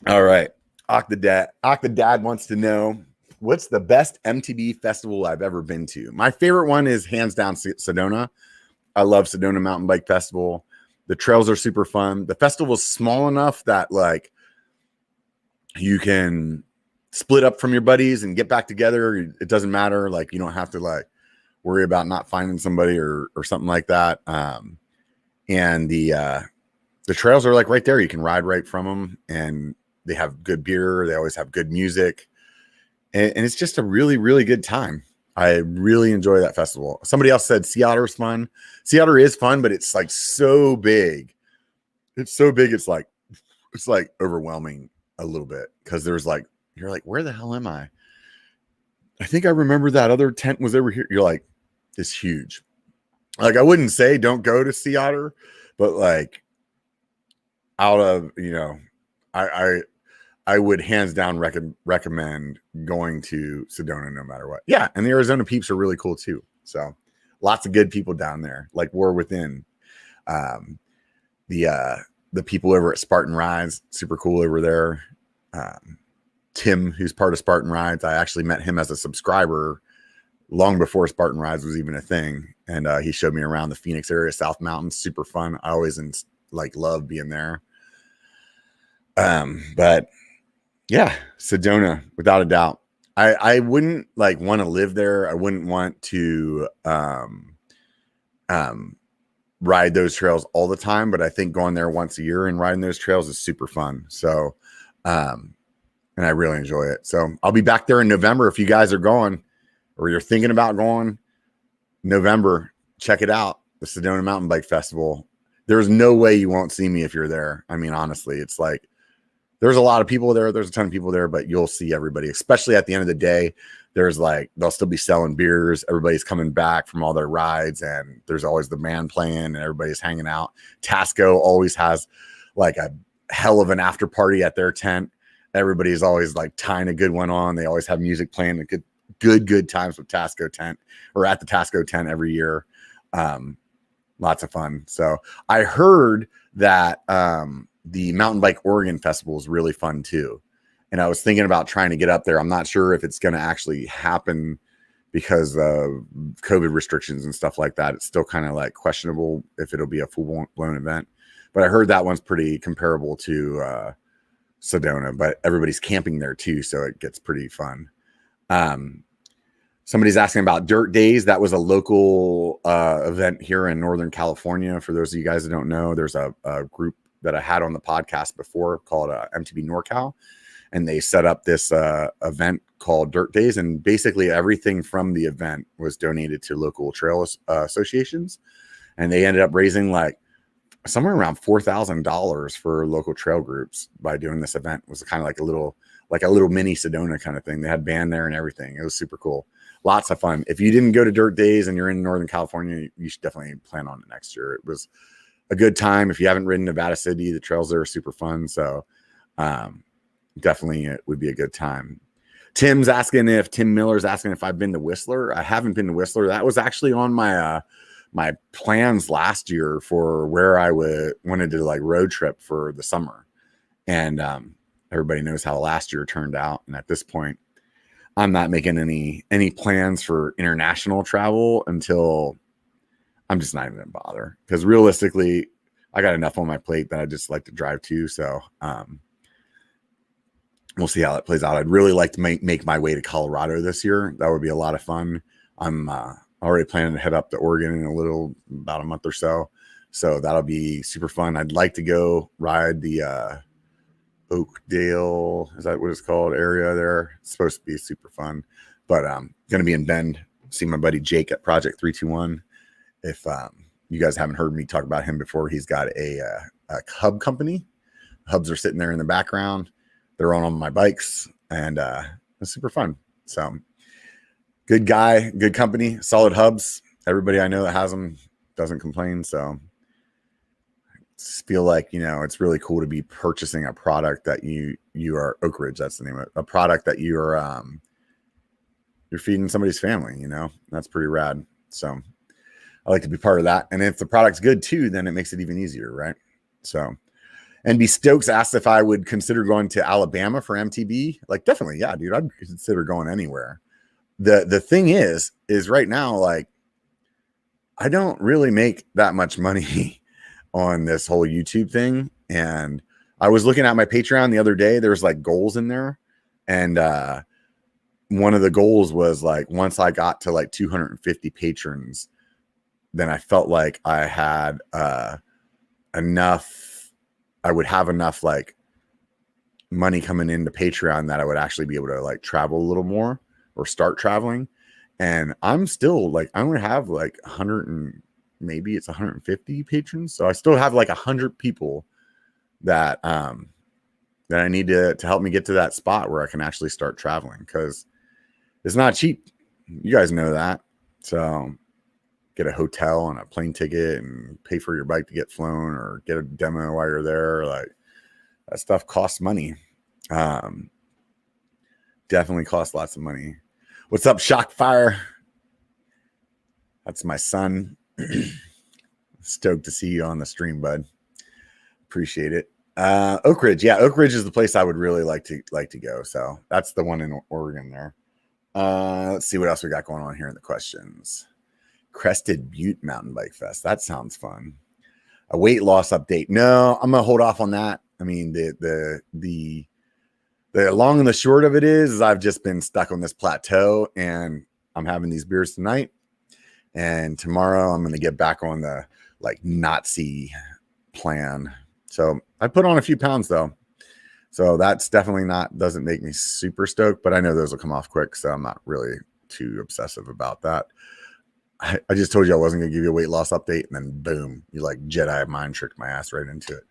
All right. Octodad wants to know, what's the best MTB festival I've ever been to? My favorite one is hands down Sedona. I love Sedona Mountain Bike Festival. The trails are super fun. The festival is small enough that like you can split up from your buddies and get back together. It doesn't matter. Like you don't have to like worry about not finding somebody or something like that. And the trails are like right there. You can ride right from them, and they have good beer. They always have good music, and it's just a really, really good time. I really enjoy that festival. Somebody else said Sea Otter is fun. Sea Otter is fun, but it's like so big. It's so big. It's like overwhelming a little bit because there's like, you're like, where the hell am I? I think I remember that other tent was over here. You're like, it's huge. Like I wouldn't say don't go to Sea Otter, but like out of, I would hands down recommend going to Sedona no matter what. Yeah, and the Arizona peeps are really cool too. So lots of good people down there. Like War Within, the people over at Spartan Rides, super cool over there. Tim, who's part of Spartan Rides, I actually met him as a subscriber long before Spartan Rides was even a thing, and he showed me around the Phoenix area, South Mountains, super fun. I always love being there. But yeah, Sedona, without a doubt. I wouldn't like want to live there. I wouldn't want to ride those trails all the time, but I think going there once a year and riding those trails is super fun. So and I really enjoy it. So I'll be back there in November. If you guys are going or you're thinking about going November, check it out. The Sedona Mountain Bike Festival. There's no way you won't see me if you're there. I mean, honestly, it's like, there's a lot of people there. There's a ton of people there, but you'll see everybody, especially at the end of the day. There's like, they'll still be selling beers. Everybody's coming back from all their rides, and there's always the band playing and everybody's hanging out. Tasco always has like a hell of an after party at their tent. Everybody's always like tying a good one on. They always have music playing, good times with Tasco tent or at the Tasco tent every year. Lots of fun. So I heard that, the Mountain Bike Oregon Festival is really fun too. And I was thinking about trying to get up there. I'm not sure if it's going to actually happen because of COVID restrictions and stuff like that. It's still kind of like questionable if it'll be a full blown event, but I heard that one's pretty comparable to Sedona, but everybody's camping there too. So it gets pretty fun. Somebody's asking about Dirt Days. That was a local event here in Northern California. For those of you guys that don't know, there's a group that I had on the podcast before called MTB NorCal, and they set up this event called Dirt Days, and basically everything from the event was donated to local trail associations, and they ended up raising like somewhere around $4,000 for local trail groups by doing this event. It was kind of like a little mini Sedona kind of thing. They had band there and everything. It was super cool. Lots of fun. If you didn't go to Dirt Days and you're in Northern California, you should definitely plan on it next year. It was a good time. If you haven't ridden Nevada City, the trails there are super fun. So definitely it would be a good time. Tim Miller's asking if I've been to Whistler. I haven't been to Whistler. That was actually on my my plans last year for where I wanted to like road trip for the summer. And everybody knows how last year turned out. And at this point, I'm not making any plans for international travel until I'm just not even gonna bother. Because realistically, I got enough on my plate that I just like to drive to. So we'll see how that plays out. I'd really like to make my way to Colorado this year. That would be a lot of fun. I'm already planning to head up to Oregon in about a month or so. So that'll be super fun. I'd like to go ride the Oakdale, is that what it's called, area there? It's supposed to be super fun. But I'm going to be in Bend, see my buddy Jake at Project 321. If you guys haven't heard me talk about him before, he's got a hub company. Hubs are sitting there in the background. They're on my bikes, and it's super fun. So good guy, good company, solid hubs. Everybody I know that has them doesn't complain. So I just feel like, it's really cool to be purchasing a product that you are Oak Ridge. That's the name of it. A product that you're feeding somebody's family, that's pretty rad. So I like to be part of that. And if the product's good too, then it makes it even easier. Right. So, and B Stokes asked if I would consider going to Alabama for MTB. Like, definitely. Yeah, dude, I'd consider going anywhere. The thing is right now, like, I don't really make that much money on this whole YouTube thing. And I was looking at my Patreon the other day. There's like goals in there. And one of the goals was like, once I got to like 250 patrons, then I felt like I had I would have enough like money coming into Patreon that I would actually be able to like travel a little more or start traveling. And I'm still like, I only have like 100 and maybe it's 150 patrons. So I still have like 100 people that I need to help me get to that spot where I can actually start traveling, because it's not cheap. You guys know that. So get a hotel and a plane ticket and pay for your bike to get flown or get a demo while you're there. Like, that stuff costs money. Definitely costs lots of money. What's up, Shockfire? That's my son. Stoked to see you on the stream, bud. Appreciate it. Oak Ridge. Yeah, Oak Ridge is the place I would really like to go. So that's the one in Oregon there. Let's see what else we got going on here in the questions. Crested Butte Mountain Bike Fest. That sounds fun. A weight loss update. No, I'm gonna hold off on that. I mean, the long and the short of it is I've just been stuck on this plateau, and I'm having these beers tonight, and tomorrow I'm gonna get back on the like Nazi plan. So I put on a few pounds though, so that's definitely doesn't make me super stoked, but I know those will come off quick, so I'm not really too obsessive about that. I just told you I wasn't going to give you a weight loss update, and then boom, you like Jedi mind tricked my ass right into it.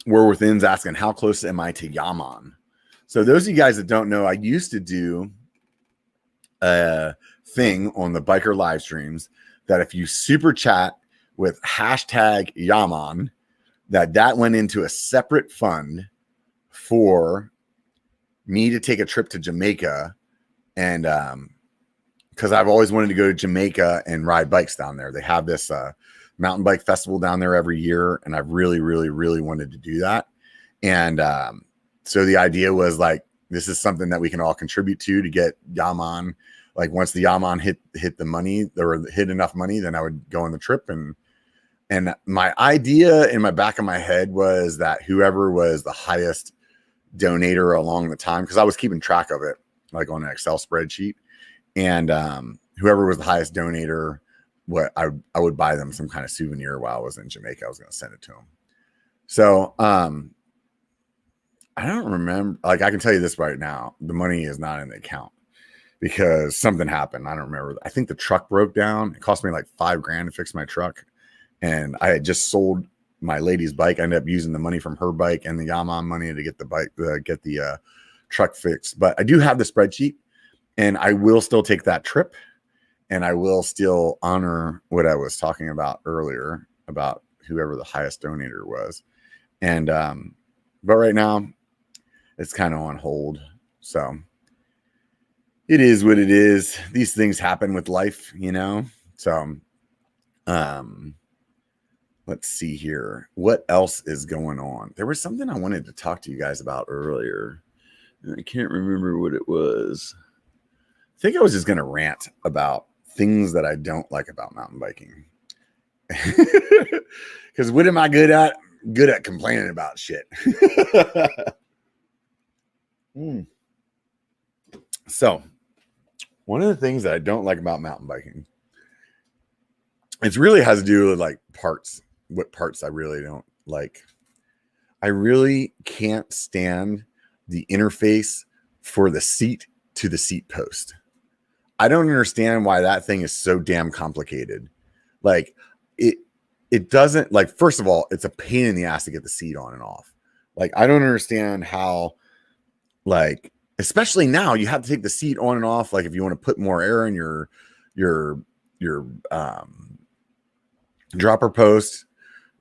We're Within's asking, how close am I to Yaman? So those of you guys that don't know, I used to do a thing on the biker live streams that if you super chat with hashtag Yaman, that went into a separate fund for me to take a trip to Jamaica. And because I've always wanted to go to Jamaica and ride bikes down there. They have this mountain bike festival down there every year, and I've really, really, really wanted to do that. And so the idea was like, this is something that we can all contribute to get Yaman. Like, once the Yaman hit the money, or hit enough money, then I would go on the trip. And my idea in my back of my head was that whoever was the highest donator along the time, because I was keeping track of it like on an Excel spreadsheet, and whoever was the highest donator, I would buy them some kind of souvenir while I was in Jamaica. I was going to send it to them. So I don't remember, like, I can tell you this right now, the money is not in the account, because something happened. I don't remember. I think the truck broke down. It cost me like $5,000 to fix my truck. And I had just sold my lady's bike. I ended up using the money from her bike and the Yamaha money to get the bike, get the truck fixed. But I do have the spreadsheet, and I will still take that trip, and I will still honor what I was talking about earlier about whoever the highest donator was. And but right now it's kind of on hold. So it is what it is. These things happen with life, you know? So let's see here. What else is going on? There was something I wanted to talk to you guys about earlier. I can't remember what it was. I think I was just going to rant about things that I don't like about mountain biking. Because what am I good at? Good at complaining about shit. So, one of the things that I don't like about mountain biking, it really has to do with like parts. What parts I really don't like. I really can't stand the interface for the seat to the seat post. I don't understand why that thing is so damn complicated. Like it doesn't, like, first of all, it's a pain in the ass to get the seat on and off. Like, I don't understand how, like, especially now you have to take the seat on and off. Like if you want to put more air in your dropper post,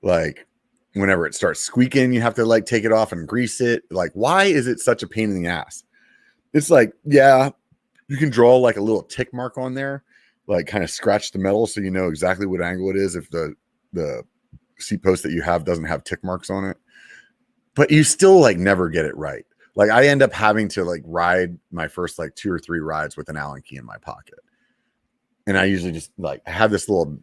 like whenever it starts squeaking, you have to like take it off and grease it. Like, why is it such a pain in the ass? It's like, yeah, you can draw like a little tick mark on there, like kind of scratch the metal so you know exactly what angle it is if the seat post that you have doesn't have tick marks on it. But you still like never get it right. Like I end up having to like ride my first like 2 or 3 rides with an Allen key in my pocket. And I usually just like have this little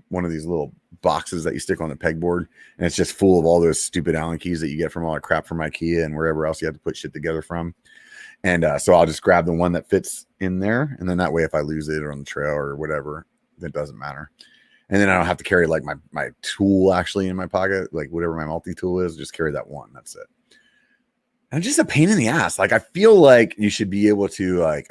one of these little boxes that you stick on the pegboard, and it's just full of all those stupid Allen keys that you get from all the crap from IKEA and wherever else you have to put shit together from. And so I'll just grab the one that fits in there, and then that way if I lose it or on the trail or whatever, it doesn't matter. And then I don't have to carry like my tool actually in my pocket, like whatever my multi-tool is, just carry that one. That's it. And just a pain in the ass. Like I feel like you should be able to like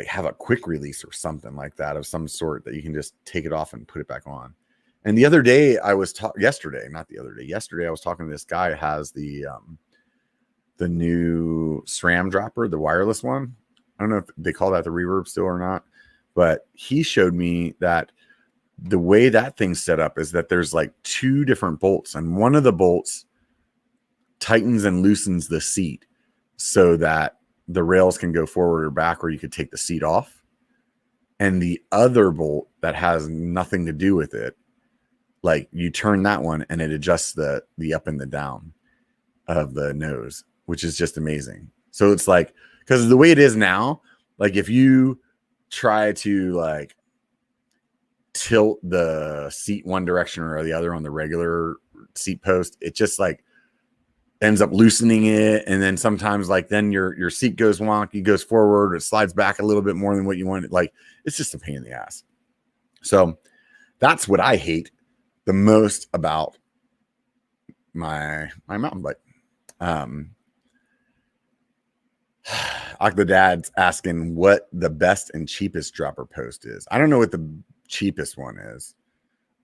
have a quick release or something like that of some sort that you can just take it off and put it back on. And the other day I was yesterday I was talking to this guy who has the new SRAM dropper, the wireless one. I don't know if they call that the reverb still or not, but he showed me that the way that thing's set up is that there's like 2 different bolts, and one of the bolts tightens and loosens the seat so that the rails can go forward or back, or you could take the seat off. And the other bolt that has nothing to do with it, like you turn that one and it adjusts the up and the down of the nose, which is just amazing. So it's like, because the way it is now, like if you try to like tilt the seat one direction or the other on the regular seat post, it just like ends up loosening it. And then sometimes like then your seat goes wonky, goes forward, or it slides back a little bit more than what you wanted. Like it's just a pain in the ass. So that's what I hate the most about my mountain bike. The dad's asking what the best and cheapest dropper post is. I don't know what the cheapest one is.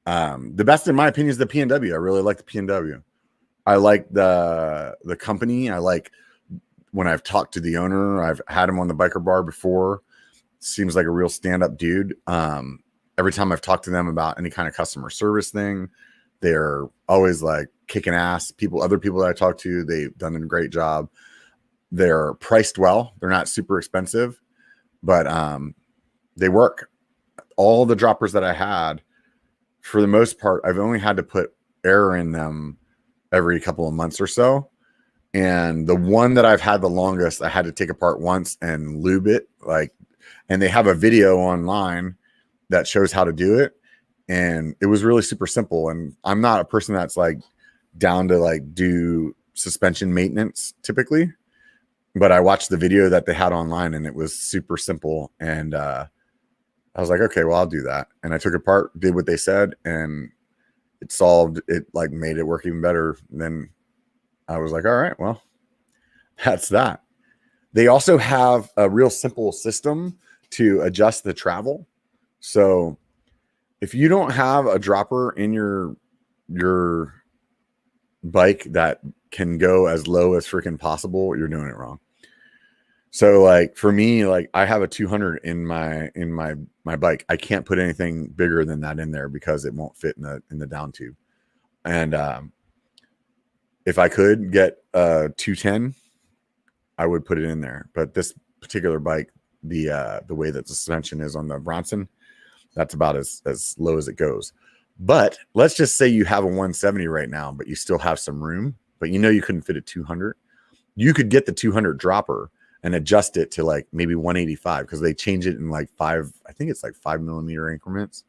The best in my opinion is the P&W. I really like the P&W. I like the company. I like when I've talked to the owner. I've had him on the Biker Bar before. Seems like a real stand-up dude. Every time I've talked to them about any kind of customer service thing, they're always like kicking ass. Other people that I talk to, they've done a great job. They're priced well. They're not super expensive, but they work. All the droppers that I had, for the most part, I've only had to put air in them every couple of months or so. And the one that I've had the longest, I had to take apart once and lube it. And they have a video online that shows how to do it. And it was really super simple. And I'm not a person that's like down to like do suspension maintenance typically, but I watched the video that they had online and it was super simple. And I was like, okay, well, I'll do that. And I took it apart, did what they said, and it solved it, like made it work even better. Then I was like, all right, well, that's that. They also have a real simple system to adjust the travel. So if you don't have a dropper in your bike that can go as low as freaking possible, you're doing it wrong. So like for me, like I have a 200 in my bike. I can't put anything bigger than that in there because it won't fit in the down tube. And if I could get a 210, I would put it in there. But this particular bike, the way that the suspension is on the Bronson, that's about as low as it goes. But let's just say you have a 170 right now, but you still have some room, but you know you couldn't fit a 200. You could get the 200 dropper and adjust it to like maybe 185 because they change it in like 5 millimeter increments.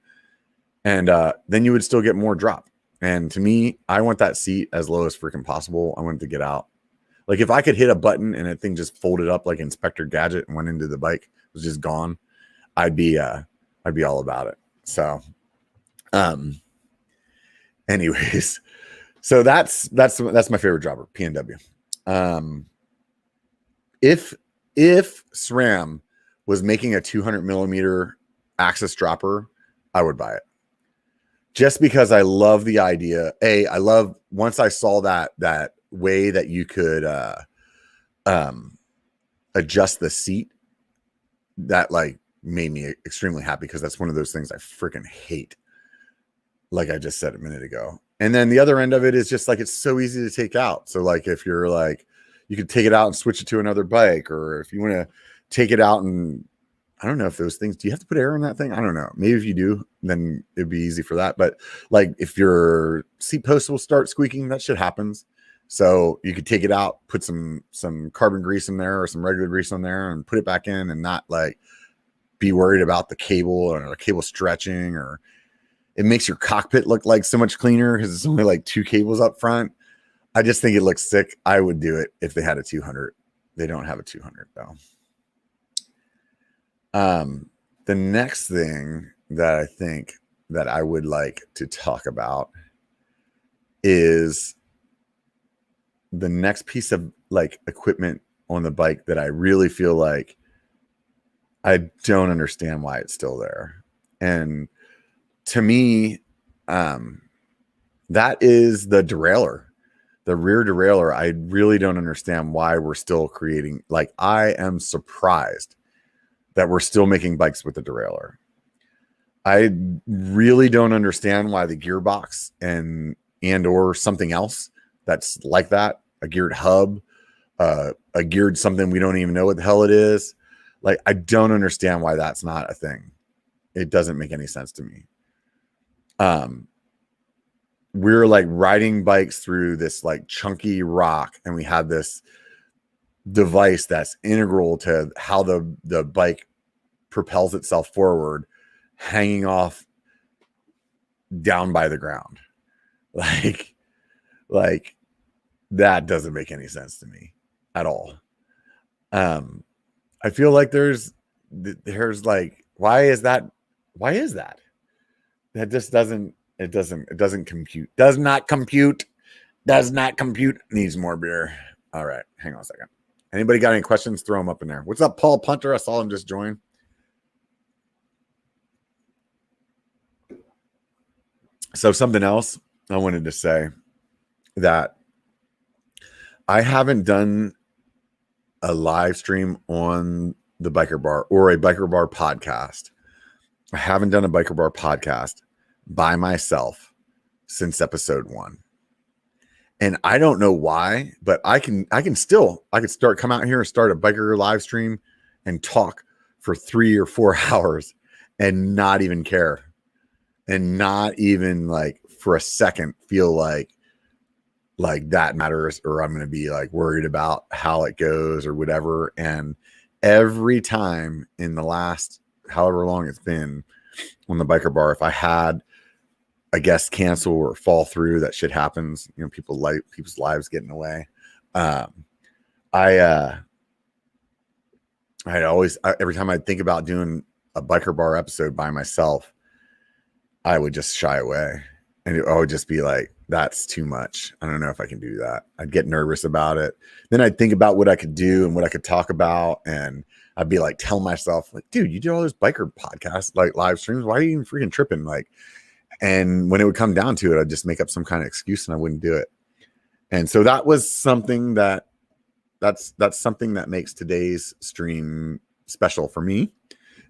And then you would still get more drop. And to me, I want that seat as low as freaking possible. I want it to get out. Like if I could hit a button and that thing just folded up like Inspector Gadget and went into the bike, was just gone, I'd be all about it. So, anyways, so that's my favorite dropper, PNW. If SRAM was making a 200 millimeter axis dropper, I would buy it. Just because I love the idea. I love once I saw that way that you could adjust the seat, that like made me extremely happy because that's one of those things I freaking hate. Like I just said a minute ago. And then the other end of it is just like it's so easy to take out. So like if you're like you could take it out and switch it to another bike, or if you want to take it out and I don't know if those things, do you have to put air in that thing? I don't know. Maybe if you do, then it'd be easy for that. But like if your seat post will start squeaking, that shit happens. So you could take it out, put some carbon grease in there or some regular grease on there and put it back in and not like be worried about the cable or the cable stretching, or it makes your cockpit look like so much cleaner because it's only like 2 cables up front. I just think it looks sick. I would do it if they had a 200. They don't have a 200 though. The next thing that I think that I would like to talk about is the next piece of like equipment on the bike that I really feel like I don't understand why it's still there. And to me, that is the derailleur, the rear derailleur. I really don't understand why we're still creating, like, I am surprised that we're still making bikes with the derailleur. I really don't understand why the gearbox and or something else that's like that, a geared hub, a geared something we don't even know what the hell it is. Like, I don't understand why that's not a thing. It doesn't make any sense to me. We're like riding bikes through this like chunky rock, and we have this device that's integral to how the bike propels itself forward, hanging off down by the ground. Like that doesn't make any sense to me at all. I feel like there's like, why is that? That just doesn't compute. Does not compute. Needs more beer. All right. Hang on a second. Anybody got any questions? Throw them up in there. What's up, Paul Punter? I saw him just join. So something else I wanted to say, that I haven't done a live stream on the BYKER Bar or a BYKER Bar podcast. I haven't done a BYKER Bar podcast by myself since episode 1. And I don't know why, but I could come out here and start a BYKER live stream and talk for 3 or 4 hours and not even care, and not even like for a second feel like that matters, or I'm going to be like worried about how it goes or whatever. And every time in the last however long it's been on the BYKER Bar, if I had a guest cancel or fall through, that shit happens. You know, people's lives getting away. Every time I think about doing a BYKER Bar episode by myself, I would just shy away, and I would just be like, that's too much. I don't know if I can do that. I'd get nervous about it. Then I'd think about what I could do and what I could talk about. And I'd be like, tell myself like, dude, you do all those biker podcasts, like live streams. Why are you even freaking tripping? Like, and when it would come down to it, I'd just make up some kind of excuse and I wouldn't do it. And so that was something that's something that makes today's stream special for me,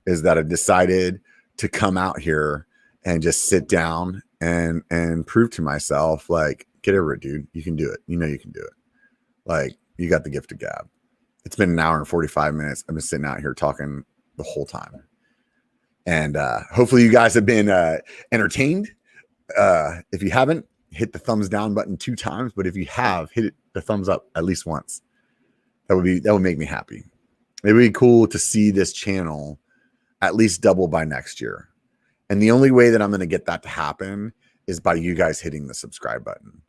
is that I decided to come out here and just sit down and prove to myself, like, get over it, dude. You can do it. You know, you can do it. Like, you got the gift of gab. It's been an hour and 45 minutes. I've been sitting out here talking the whole time. And hopefully you guys have been entertained. If you haven't, hit the thumbs down button 2 times. But if you have, hit the thumbs up at least once. That would make me happy. It would be cool to see this channel at least double by next year. And the only way that I'm going to get that to happen is by you guys hitting the subscribe button.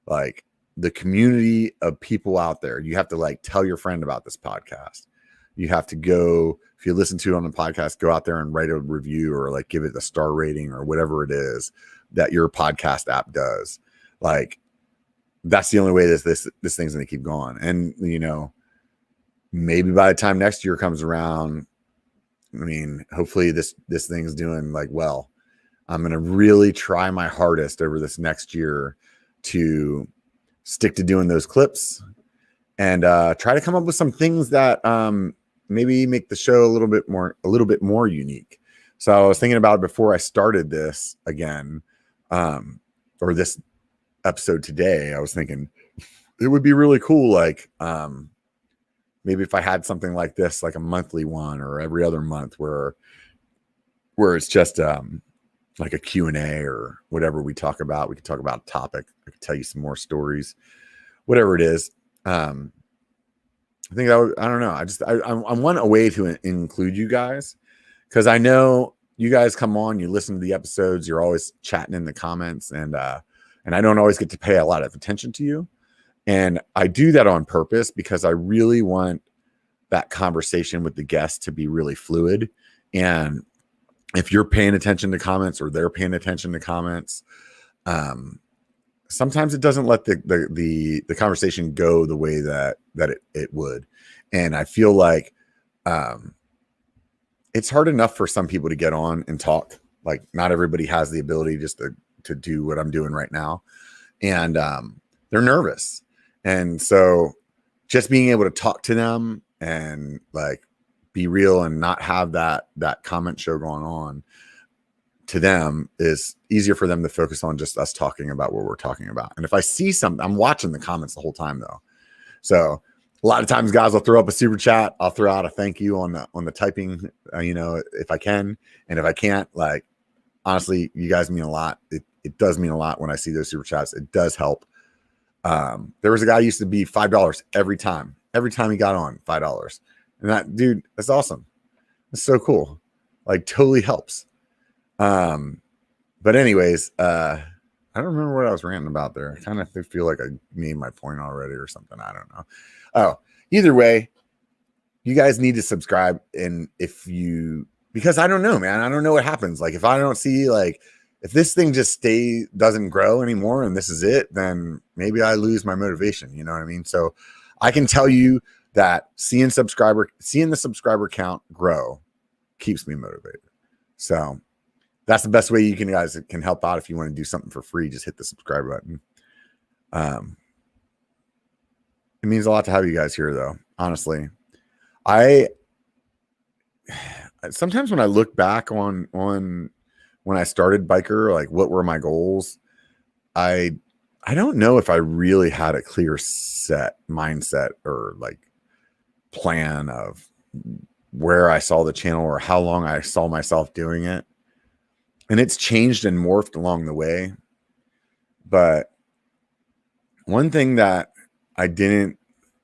Like, the community of people out there, you have to like tell your friend about this podcast. You have to go, if you listen to it on the podcast, go out there and write a review or like give it a star rating or whatever it is that your podcast app does. Like, that's the only way this thing's going to keep going. And, you know, maybe by the time next year comes around, I mean, hopefully this thing's doing like well. I'm going to really try my hardest over this next year to stick to doing those clips and try to come up with some things that maybe make the show a little bit more unique. So I was thinking about it before I started this again, or this episode today. I was thinking it would be really cool, like maybe if I had something like this, like a monthly one or every other month, where it's just like a Q&A or whatever we talk about. We could talk about a topic. I could tell you some more stories, whatever it is. I think I don't know. I want a way to include you guys, because I know you guys come on, you listen to the episodes, you're always chatting in the comments, and I don't always get to pay a lot of attention to you. And I do that on purpose because I really want that conversation with the guests to be really fluid. And if you're paying attention to comments or they're paying attention to comments, sometimes it doesn't let the conversation go the way that it would. And I feel like it's hard enough for some people to get on and talk. Like, not everybody has the ability just to do what I'm doing right now. And they're nervous. And so just being able to talk to them and like be real and not have that comment show going on to them is easier for them to focus on just us talking about what we're talking about. And if I see something, I'm watching the comments the whole time though. So a lot of times guys will throw up a super chat. I'll throw out a thank you on the typing, you know, if I can. And if I can't, like, honestly, you guys mean a lot. It does mean a lot when I see those super chats. It does help. There was a guy who used to be $5 every time he got on, $5. And that dude, that's awesome. It's so cool. Like, totally helps. But anyways, I don't remember what I was ranting about there. I kind of feel like I made my point already or something. I don't know. Oh, either way, you guys need to subscribe. And because I don't know, man, I don't know what happens. Like, if I don't see, like, if this thing just doesn't grow anymore and this is it, then maybe I lose my motivation. You know what I mean? So I can tell you that seeing the subscriber count grow keeps me motivated. So that's the best way you guys can help out. If you want to do something for free, just hit the subscribe button. It means a lot to have you guys here, though. Honestly, sometimes when I look back on when I started Biker, like, what were my goals? I don't know if I really had a clear set mindset or like plan of where I saw the channel or how long I saw myself doing it. And it's changed and morphed along the way. But one thing that I didn't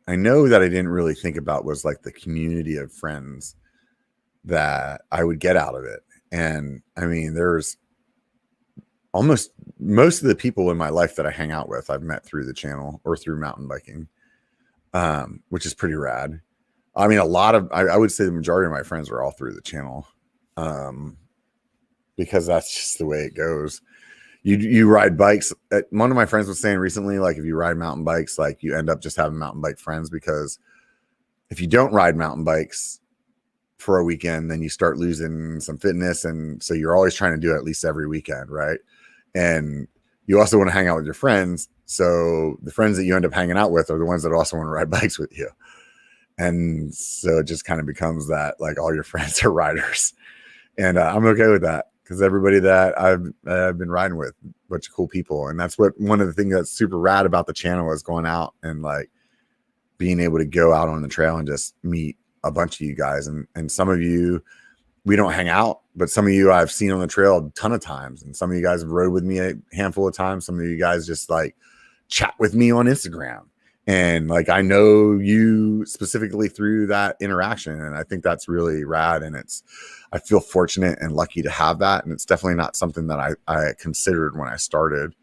really think about was like the community of friends that I would get out of it. And I mean, there's most of the people in my life that I hang out with, I've met through the channel or through mountain biking, which is pretty rad. I mean, I would say the majority of my friends are all through the channel, because that's just the way it goes. you ride bikes. One of my friends was saying recently, like if you ride mountain bikes, like you end up just having mountain bike friends, because if you don't ride mountain bikes for a weekend, then you start losing some fitness. And so you're always trying to do it at least every weekend, right? And you also want to hang out with your friends. So the friends that you end up hanging out with are the ones that also want to ride bikes with you. And so it just kind of becomes that, like, all your friends are riders. And I'm okay with that, because everybody that I've been riding with, a bunch of cool people. And that's what one of the things that's super rad about the channel is going out and like being able to go out on the trail and just meet a bunch of you guys. And some of you, we don't hang out, but some of you I've seen on the trail a ton of times. And some of you guys have rode with me a handful of times. Some of you guys just like chat with me on Instagram. And like, I know you specifically through that interaction. And I think that's really rad. And I feel fortunate and lucky to have that. And it's definitely not something that I considered when I started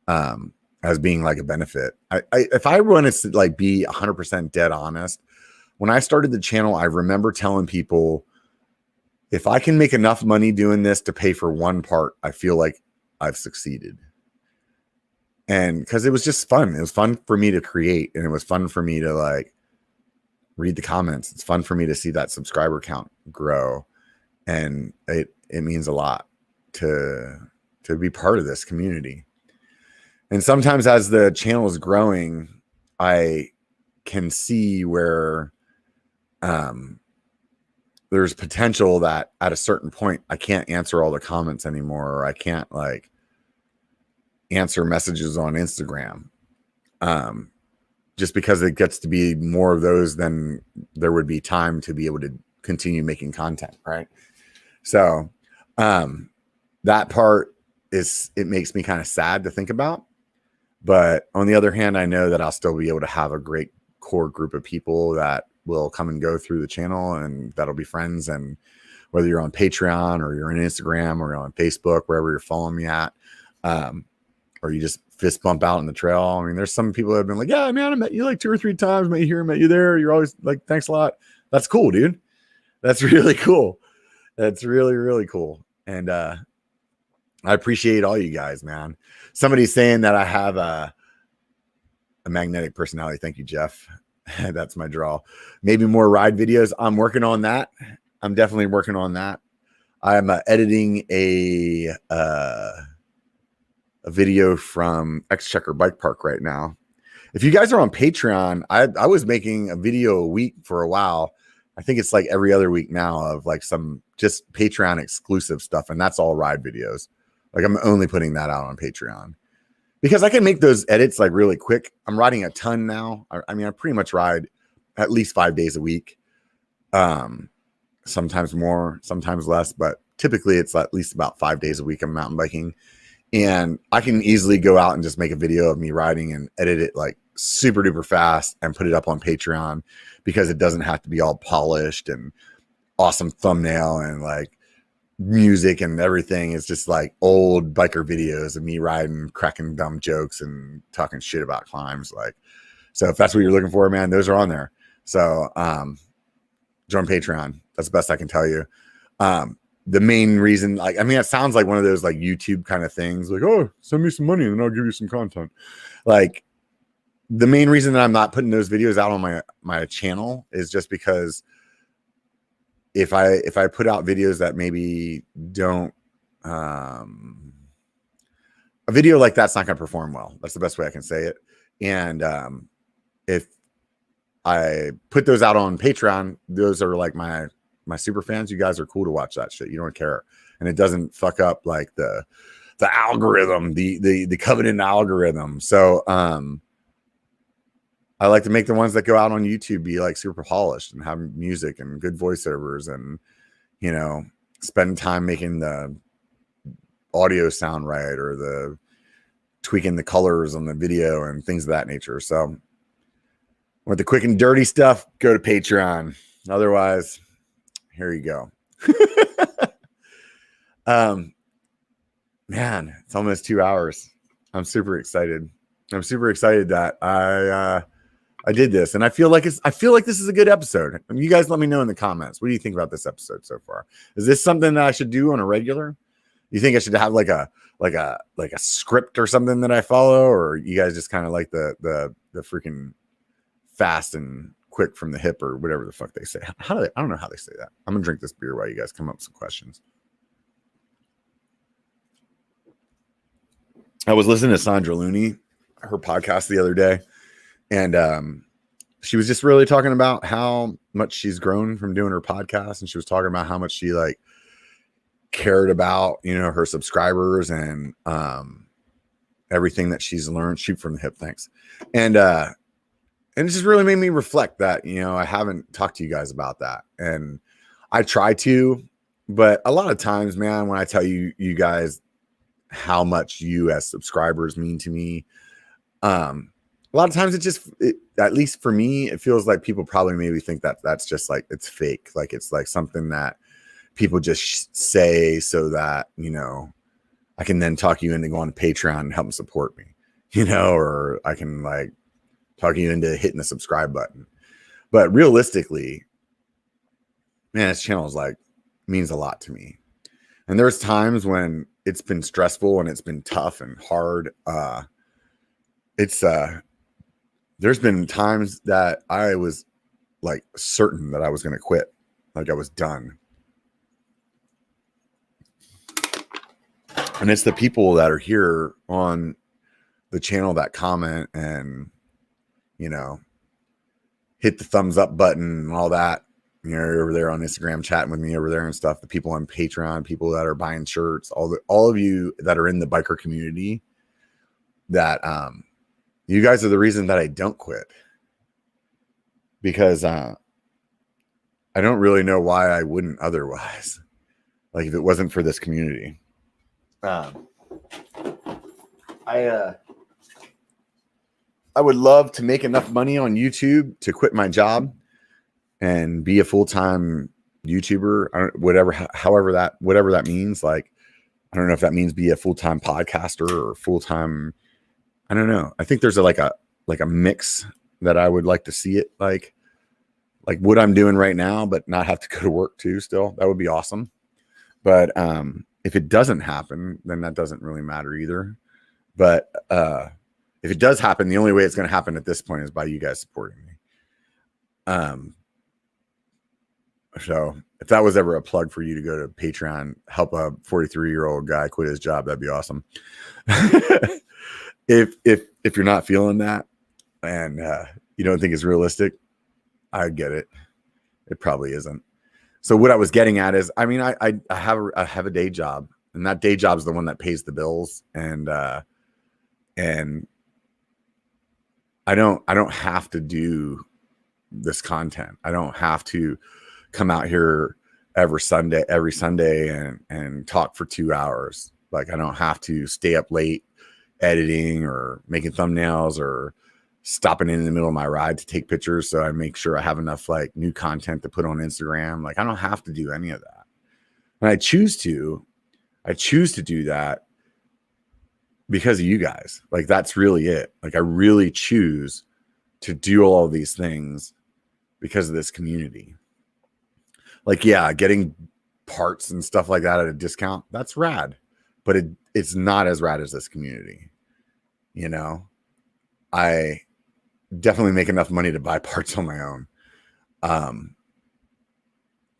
as being like a benefit. If I wanted to like be 100% dead honest, when I started the channel, I remember telling people, if I can make enough money doing this to pay for one part, I feel like I've succeeded. And because it was just fun. It was fun for me to create, and it was fun for me to like read the comments. It's fun for me to see that subscriber count grow. And it means a lot to be part of this community. And sometimes as the channel is growing, I can see where there's potential that at a certain point I can't answer all the comments anymore, or I can't like answer messages on Instagram, just because it gets to be more of those than there would be time to be able to continue making content, right? So that part it makes me kind of sad to think about. But on the other hand, I know that I'll still be able to have a great core group of people that will come and go through the channel, and that'll be friends. And whether you're on Patreon or you're on Instagram or you're on Facebook, wherever you're following me at, or you just fist bump out on the trail. I mean, there's some people that have been like, yeah, man, I met you like 2 or 3 times, met you here, met you there. You're always like, thanks a lot. That's cool, dude. That's really cool. That's really, really cool. And I appreciate all you guys, man. Somebody's saying that I have a magnetic personality. Thank you, Jeff. That's my draw. Maybe more ride videos. I'm working on that. I'm definitely working on that. I'm editing a video from Exchequer Bike Park right now. If you guys are on Patreon, I was making a video a week for a while. I think it's like every other week now of like some just Patreon exclusive stuff. And that's all ride videos. Like I'm only putting that out on Patreon because I can make those edits like really quick. I'm riding a ton now. I mean, I pretty much ride at least 5 days a week. Sometimes more, sometimes less, but typically it's at least about 5 days a week I'm mountain biking. And I can easily go out and just make a video of me riding and edit it like super duper fast and put it up on Patreon, because it doesn't have to be all polished and awesome thumbnail and like music and everything. It's just like old biker videos of me riding, cracking dumb jokes and talking shit about climbs. Like, so if that's what you're looking for, man, those are on there. So join Patreon. That's the best I can tell you. The main reason, like, I mean, it sounds like one of those like YouTube kind of things, like, oh, send me some money and then I'll give you some content. Like, the main reason that I'm not putting those videos out on my channel is just because if I put out videos that maybe don't, a video like that's not going to perform well. That's the best way I can say it. And if I put those out on Patreon, those are like my super fans. You guys are cool to watch that shit. You don't care. And it doesn't fuck up like the algorithm, the covenant algorithm. So I like to make the ones that go out on YouTube be like super polished and have music and good voiceovers and, you know, spend time making the audio sound right or the tweaking the colors on the video and things of that nature. So with the quick and dirty stuff, go to Patreon. Otherwise, here you go. Man, it's almost 2 hours. I'm super excited. I'm super excited that I did this, and I feel like this is a good episode. I mean, you guys let me know in the comments. What do you think about this episode so far? Is this something that I should do on a regular? You think I should have like a script or something that I follow, or you guys just kind of like the freaking fast and quick from the hip or whatever the fuck they say? How do they? I don't know how they say that. I'm gonna drink this beer while you guys come up with some questions. I was listening to Sandra Looney, her podcast the other day, and she was just really talking about how much she's grown from doing her podcast, and she was talking about how much she like cared about, you know, her subscribers and everything that she's learned. Shoot from the hip, thanks. And it just really made me reflect that, you know, I haven't talked to you guys about that, and I try to, but a lot of times, man, when I tell you guys how much you as subscribers mean to me, a lot of times at least for me, it feels like people probably maybe think that that's just like, it's fake. Like it's like something that people just say so that, you know, I can then talk you into going to Patreon and help them support me, you know, or I can like talk you into hitting the subscribe button. But realistically, man, this channel is like, means a lot to me. And there's times when it's been stressful and it's been tough and hard. There's been times that I was like certain that I was going to quit. Like I was done. And it's the people that are here on the channel that comment and, you know, hit the thumbs up button and all that. You know, over there on Instagram chatting with me over there and stuff. The people on Patreon, people that are buying shirts, all of you that are in the biker community, that you guys are the reason that I don't quit. Because I don't really know why I wouldn't otherwise. Like if it wasn't for this community. I would love to make enough money on YouTube to quit my job and be a full-time YouTuber, whatever that means. Like, I don't know if that means be a full-time podcaster or full-time, I don't know. I think there's a mix that I would like to see it like what I'm doing right now, but not have to go to work too still. That would be awesome. But if it doesn't happen, then that doesn't really matter either. But if it does happen, the only way it's going to happen at this point is by you guys supporting me. So if that was ever a plug for you to go to Patreon, help a 43-year-old guy quit his job, that'd be awesome. If you're not feeling that and you don't think it's realistic, I get it. It probably isn't. So what I was getting at is, I mean, I have a day job, and that day job is the one that pays the bills, and I don't have to do this content. I don't have to come out here every Sunday and talk for 2 hours. Like I don't have to stay up late editing or making thumbnails or stopping in the middle of my ride to take pictures. So I make sure I have enough like new content to put on Instagram. Like I don't have to do any of that. And I choose to do that because of you guys. Like that's really it. Like I really choose to do all of these things because of this community. Like, yeah, getting parts and stuff like that at a discount, that's rad, but it's not as rad as this community. You know, I definitely make enough money to buy parts on my own.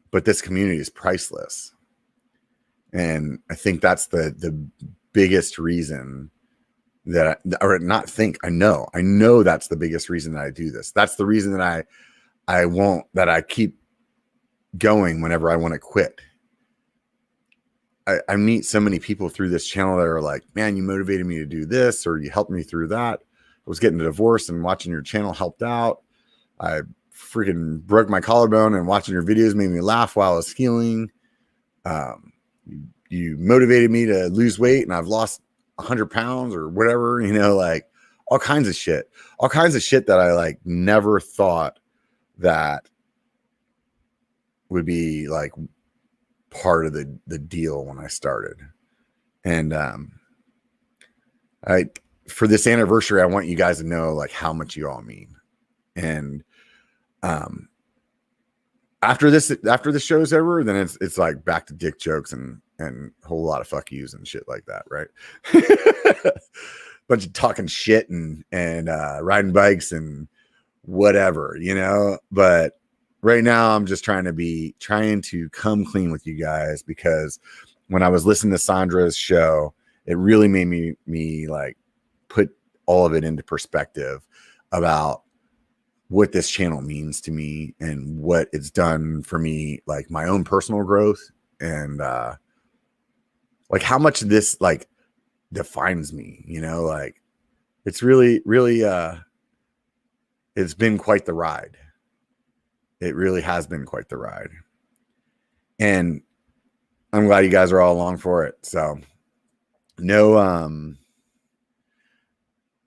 But this community is priceless. And I think that's the biggest reason that I know that's the biggest reason that I do this. That's the reason that I keep going whenever I want to quit. I meet so many people through this channel that are like, man, you motivated me to do this, or you helped me through that. I was getting a divorce and watching your channel helped out. I freaking broke my collarbone and watching your videos made me laugh while I was healing. You motivated me to lose weight and I've lost 100 pounds or whatever, you know, like all kinds of shit that I like never thought that would be like part of the deal when I started. And for this anniversary, I want you guys to know like how much you all mean. And after this show's over, then it's like back to dick jokes and and a whole lot of fuck yous and shit like that, right? Bunch of talking shit and riding bikes and whatever, but right now I'm just trying to come clean with you guys, because when I was listening to Sandra's show, it really made me like put all of it into perspective about what this channel means to me and what it's done for me, like my own personal growth, and like how much this like defines me, like it's really it's been quite the ride. It really has been quite the ride, and I'm glad you guys are all along for it. So no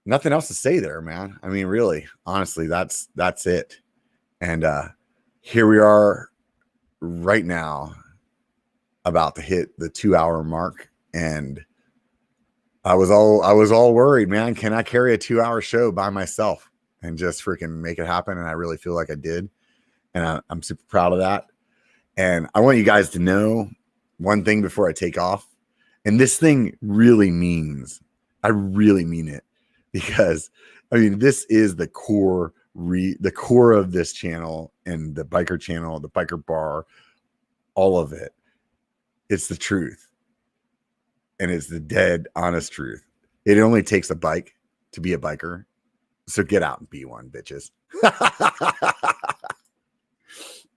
nothing else to say there, man. I mean, really, honestly, that's it. And here we are right now, about to hit the 2-hour mark, and I was all worried, man. Can I carry a 2-hour show by myself and just freaking make it happen? And I really feel like I did, and I'm super proud of that. And I want you guys to know one thing before I take off, and this thing really means, I really mean it, because I mean, this is the core of this channel and the biker channel, the biker bar, all of it. It's the truth. And it's the dead honest truth. It only takes a bike to be a biker. So get out and be one, bitches.